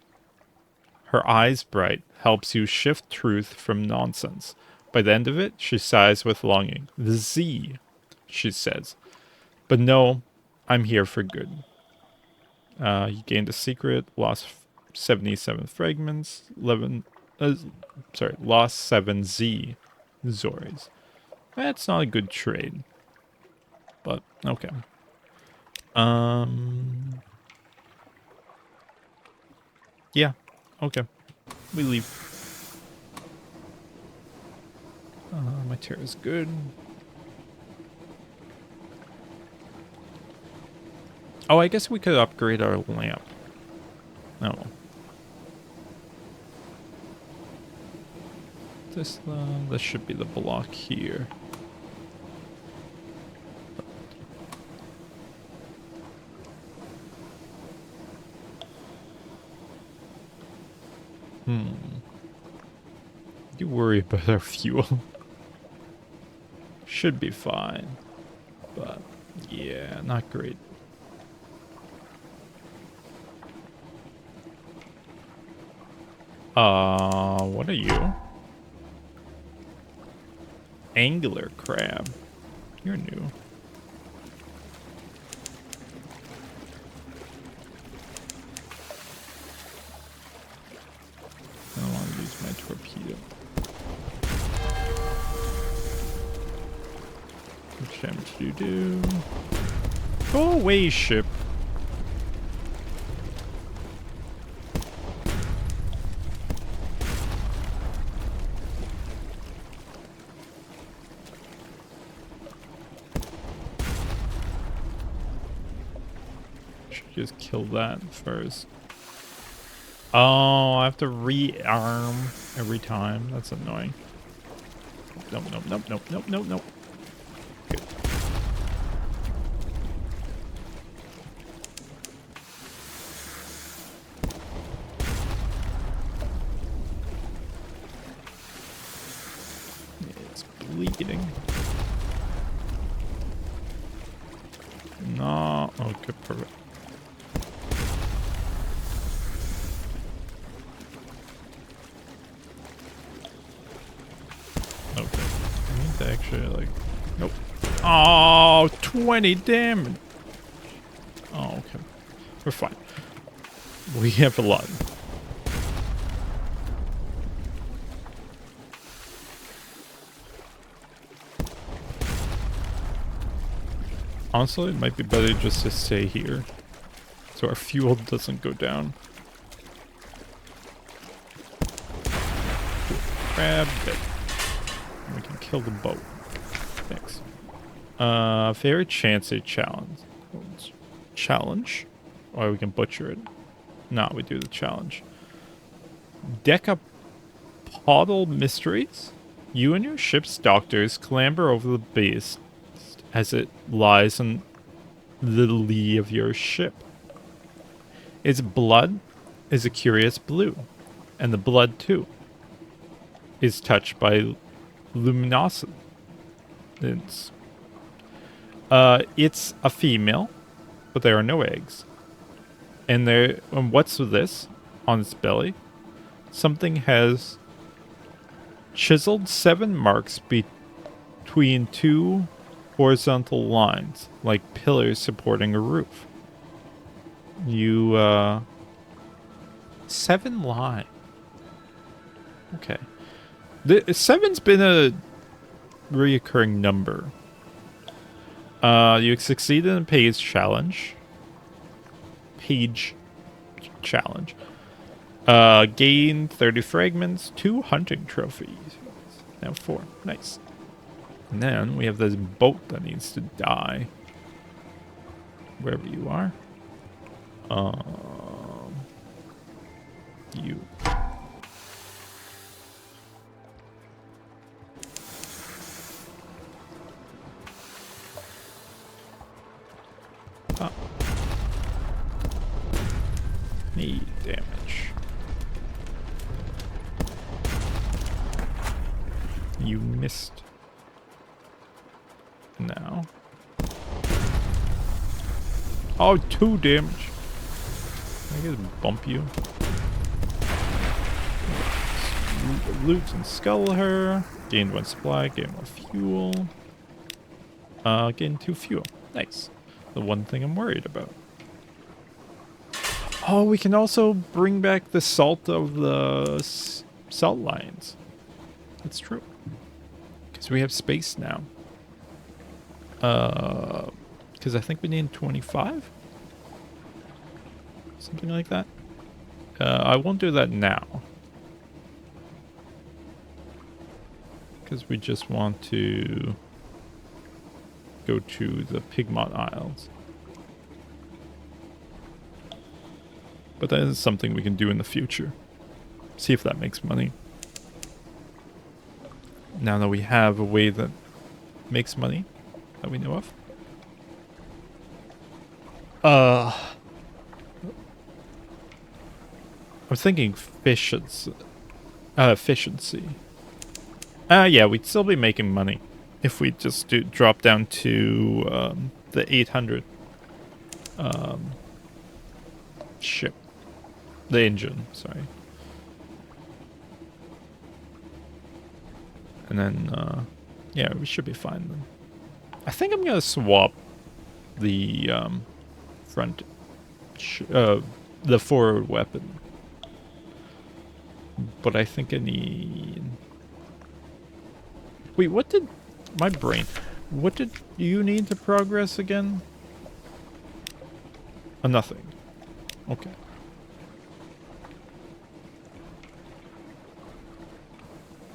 S1: her eyes bright, helps you shift truth from nonsense. By the end of it, she sighs with longing. The Z, she says. But no, I'm here for good. You gained a secret, lost 77 fragments, lost 7 Z Zores. That's not a good trade. But, okay. Yeah, okay. We leave. My tear is good. Oh, I guess we could upgrade our lamp. Oh. This should be the block here. You worry about our fuel. Should be fine. But, yeah, not great. What are you? Angler crab. You're new. I don't want to use my torpedo. Which damage do you do? Go away, ship. Should just kill that first. Oh, I have to rearm every time. That's annoying. Nope, nope, nope, nope, nope, nope, nope. Good. It's bleeding. No. Okay, perfect. Okay. I need to actually, like... Nope. Oh, 20 damage. Oh, okay. We're fine. We have a lot. Honestly, it might be better just to stay here, so our fuel doesn't go down. Grab it. We can kill the boat. Thanks. Very chancy challenge. Challenge? Or we can butcher it. No, we do the challenge. Decapodal mysteries? You and your ship's doctors clamber over the beast as it lies on the lee of your ship. Its blood is a curious blue, and the blood, too, is touched by luminoscence. It's a female, but there are no eggs. And what's this on its belly? Something has chiseled 7 marks between 2 horizontal lines, like pillars supporting a roof. 7 lines. Okay. The 7's been a reoccurring number. You succeeded in Page challenge. Gain 30 fragments, 2 hunting trophies. Now 4. Nice. And then we have this boat that needs to die. Wherever you are. You. Oh. Need damage. You missed. Now. Oh, 2 damage. I guess bump you. Loot and skull her. Gained 1 supply, gained 1 fuel. Gained 2 fuel. Nice. The one thing I'm worried about. Oh, we can also bring back the salt of the salt lions. That's true. Because we have space now. Because I think we need 25? Something like that. I won't do that now. Because we just want to go to the Pigmont Isles. But that is something we can do in the future. See if that makes money. Now that we have a way that makes money that we know of. I'm thinking efficiency. Yeah, we'd still be making money if we just drop down to the 800 ship. The engine, sorry. And then, yeah, we should be fine then. I think I'm gonna swap the front, the forward weapon. But I think I need... Wait, what did... My brain. What did you need to progress again? Oh, nothing. Okay.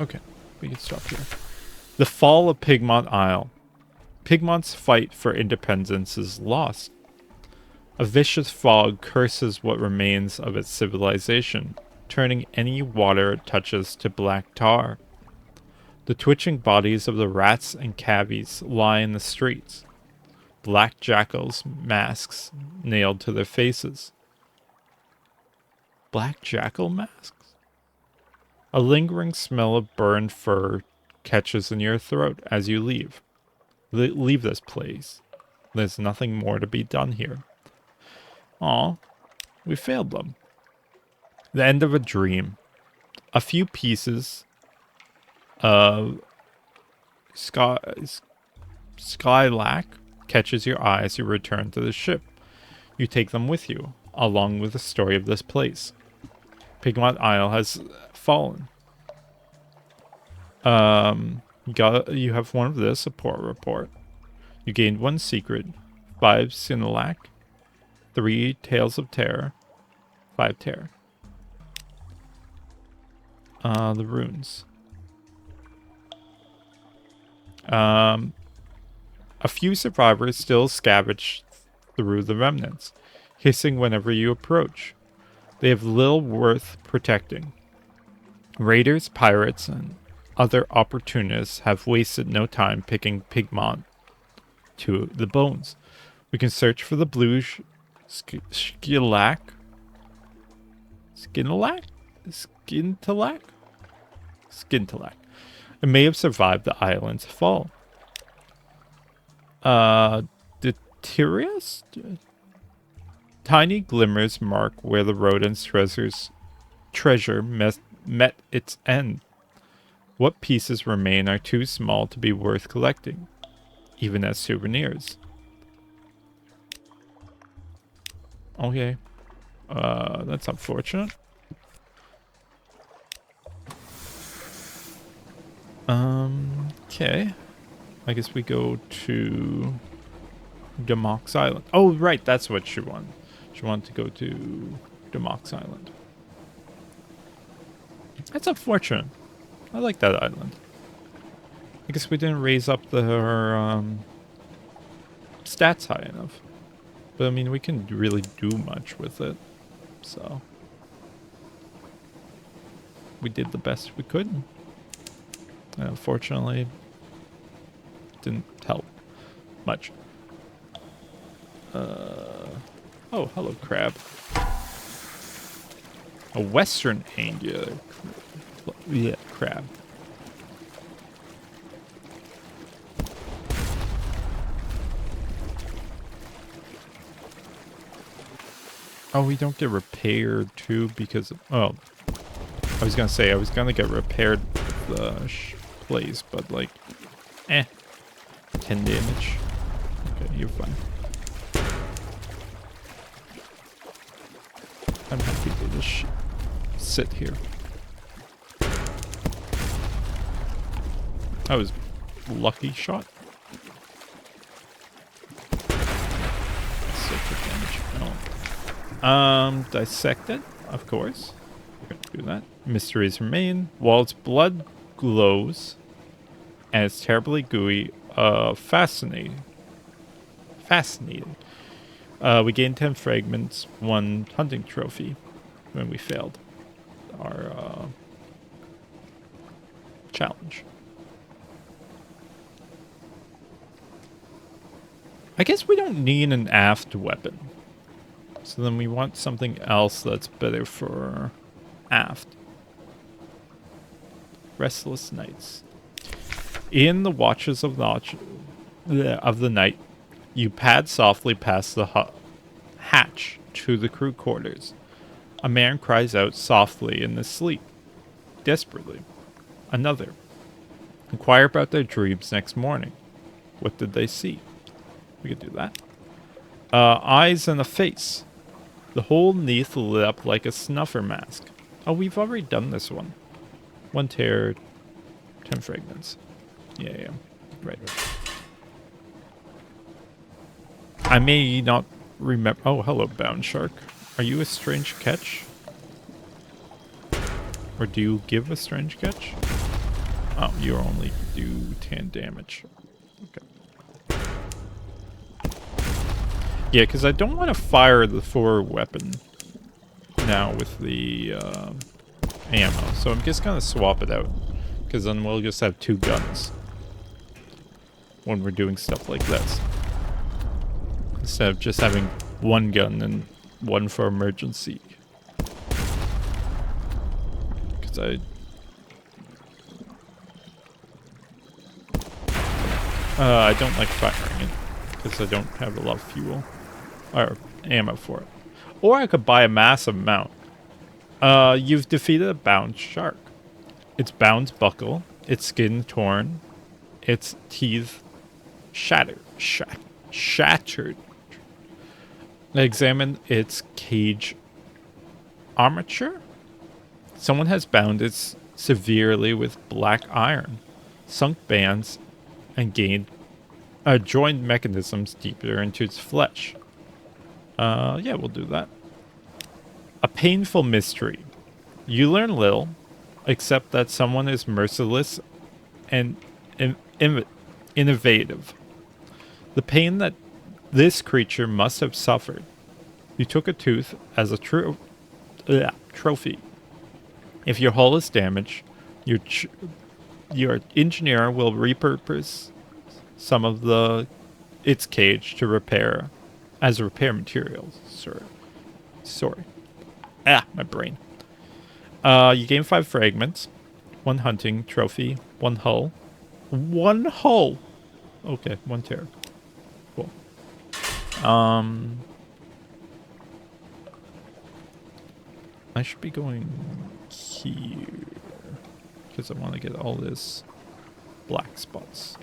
S1: Okay, we can stop here. The fall of Pigmont Isle. Pigmont's fight for independence is lost. A vicious fog curses what remains of its civilization, turning any water it touches to black tar. The twitching bodies of the rats and cabbies lie in the streets. Black jackals' masks nailed to their faces. Black jackal masks? A lingering smell of burned fur catches in your throat as you leave. Leave this place. There's nothing more to be done here. Aw, we failed them. The end of a dream. A few pieces of skylac catches your eye as you return to the ship. You take them with you, along with the story of this place. Pigmont Isle has fallen. You have one of this, a port report. You gained 1 secret, 5 Sinalac, 3 Tales of Terror, 5 Terror. The runes. A few survivors still scavenge through the remnants, hissing whenever you approach. They have little worth protecting. Raiders, pirates, and other opportunists have wasted no time picking Pigmont to the bones. We can search for the blue skintalac. It may have survived the island's fall. Deuterius? Tiny glimmers mark where the rodent's treasure met its end. What pieces remain are too small to be worth collecting, even as souvenirs. Okay. That's unfortunate. Okay. I guess we go to Demox Island. Oh, right, that's what she wanted. She wanted to go to Demox Island. That's unfortunate. I like that island. I guess we didn't raise up her stats high enough. But I mean, we can really do much with it. So we did the best we could. And unfortunately, didn't help much. Oh, hello, crab. A western angular. Yeah, crab. Oh, we don't get repaired too because of, oh, I was gonna say I was gonna get repaired with the place, but like, 10 damage. Okay, you're fine. I'm happy to just sit here. That was lucky shot. So good damage. Oh. Dissected, of course. We're gonna do that. Mysteries remain. While its blood glows and it's terribly gooey, fascinating. Fascinating. We gained 10 fragments, 1 hunting trophy when we failed our challenge. I guess we don't need an aft weapon. So then we want something else that's better for aft. Restless nights. In the watches of the night, you pad softly past the hatch to the crew quarters. A man cries out softly in his sleep, desperately. Another. Inquire about their dreams next morning. What did they see? We could do that. Eyes and a face. The whole neath lit up like a snuffer mask. Oh, we've already done this one. 1 tear, 10 fragments. Yeah. Right. I may not remember. Oh, hello, bound shark. Are you a strange catch? Or do you give a strange catch? Oh, you only do 10 damage. Okay. Yeah, because I don't want to fire the forward weapon now with the ammo. So I'm just going to swap it out. Because then we'll just have 2 guns when we're doing stuff like this. Instead of just having 1 gun and 1 for emergency. Because I don't like firing it. Because I don't have a lot of fuel. Or ammo for it. Or I could buy a massive amount. You've defeated a bound shark. Its bounds buckle. Its skin torn. Its teeth shattered. Examine its cage armature. Someone has bound it severely with black iron, sunk bands, and joined mechanisms deeper into its flesh. Yeah, we'll do that. A painful mystery. You learn little, except that someone is merciless and innovative. The pain that this creature must have suffered. You took a tooth as a trophy. If your hull is damaged, your engineer will repurpose some of its cage to repair as repair materials. Sorry. My brain. You gain 5 fragments, 1 hunting trophy, 1 hull. 1 hull. Okay, 1 tear. Cool. I should be going here because I want to get all this black spots.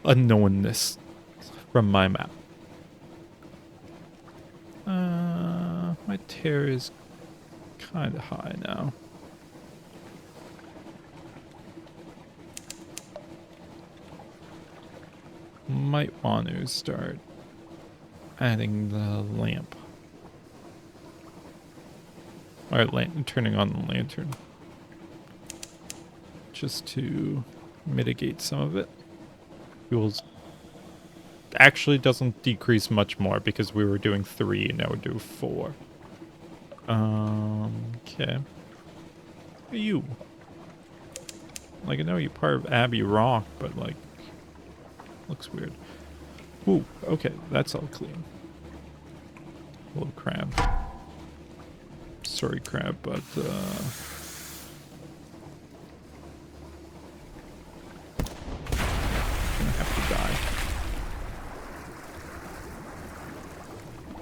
S1: Unknownness from my map. My tear is kind of high now. Might want to start adding the lamp. Or turning on the lantern. Just to mitigate some of it. Fuel's... actually doesn't decrease much more because we were doing 3 and now we're doing 4. Okay. Who are you? Like, I know you're part of Abbey Rock, but, like, looks weird. Ooh, okay, that's all clean. Little crab. Sorry, crab, but, gonna have to die.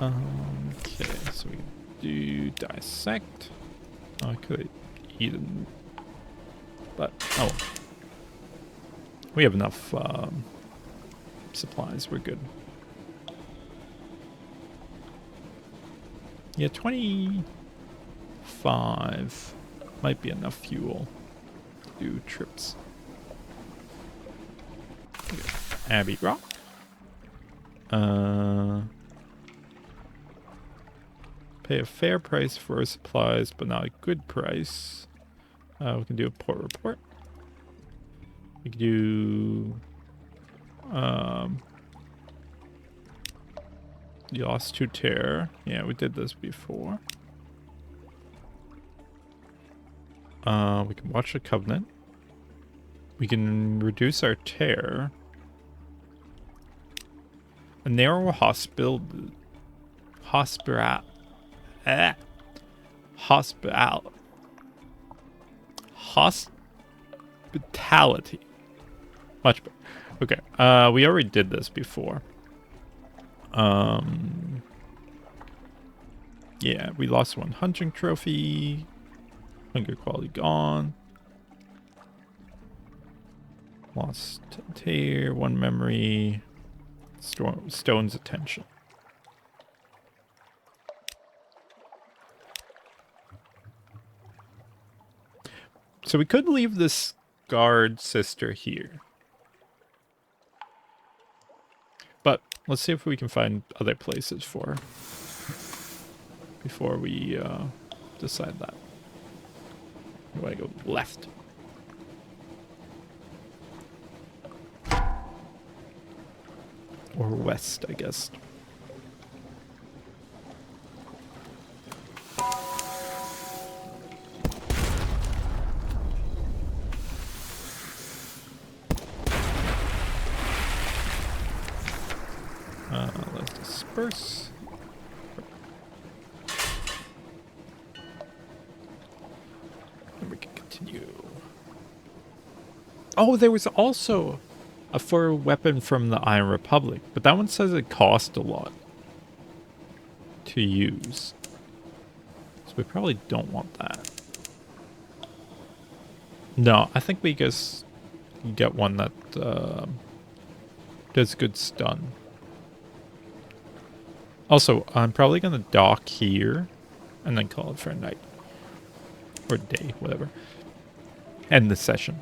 S1: Okay, so we do dissect. Oh, I could have eaten, but oh, we have enough supplies. We're good. Yeah, 25 might be enough fuel to do trips. Okay. Abbey Rock. Pay a fair price for our supplies, but not a good price. We can do a port report. We can do... you lost 2 tear. Yeah, we did this before. We can watch the Covenant. We can reduce our tear. A narrow hospitality. Much better. Okay. We already did this before. Yeah, we lost 1 hunting trophy. Hunger quality gone. Lost tear, 1 memory. Stone's attention. So we could leave this guard sister here. But let's see if we can find other places for her before we decide that. Do I go left? Or west, I guess. Let's disperse. And we can continue. Oh, there was also a fur weapon from the Iron Republic, but that one says it cost a lot to use. So we probably don't want that. No, I think we just get one that does good stun. Also, I'm probably going to dock here and then call it for a night. Or day, whatever. End the session.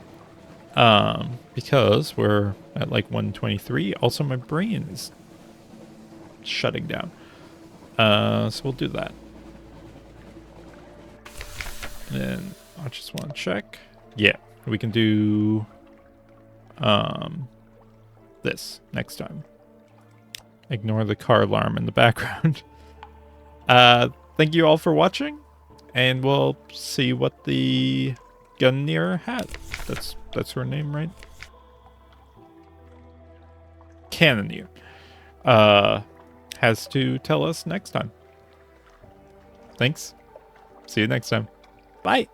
S1: Because we're at like 123. Also, my brain is shutting down. So we'll do that. And then I just want to check. Yeah, we can do this next time. Ignore the car alarm in the background. Thank you all for watching, and we'll see what the Gunneer had. That's her name, right? Cannoneer. Has to tell us next time. Thanks. See you next time. Bye.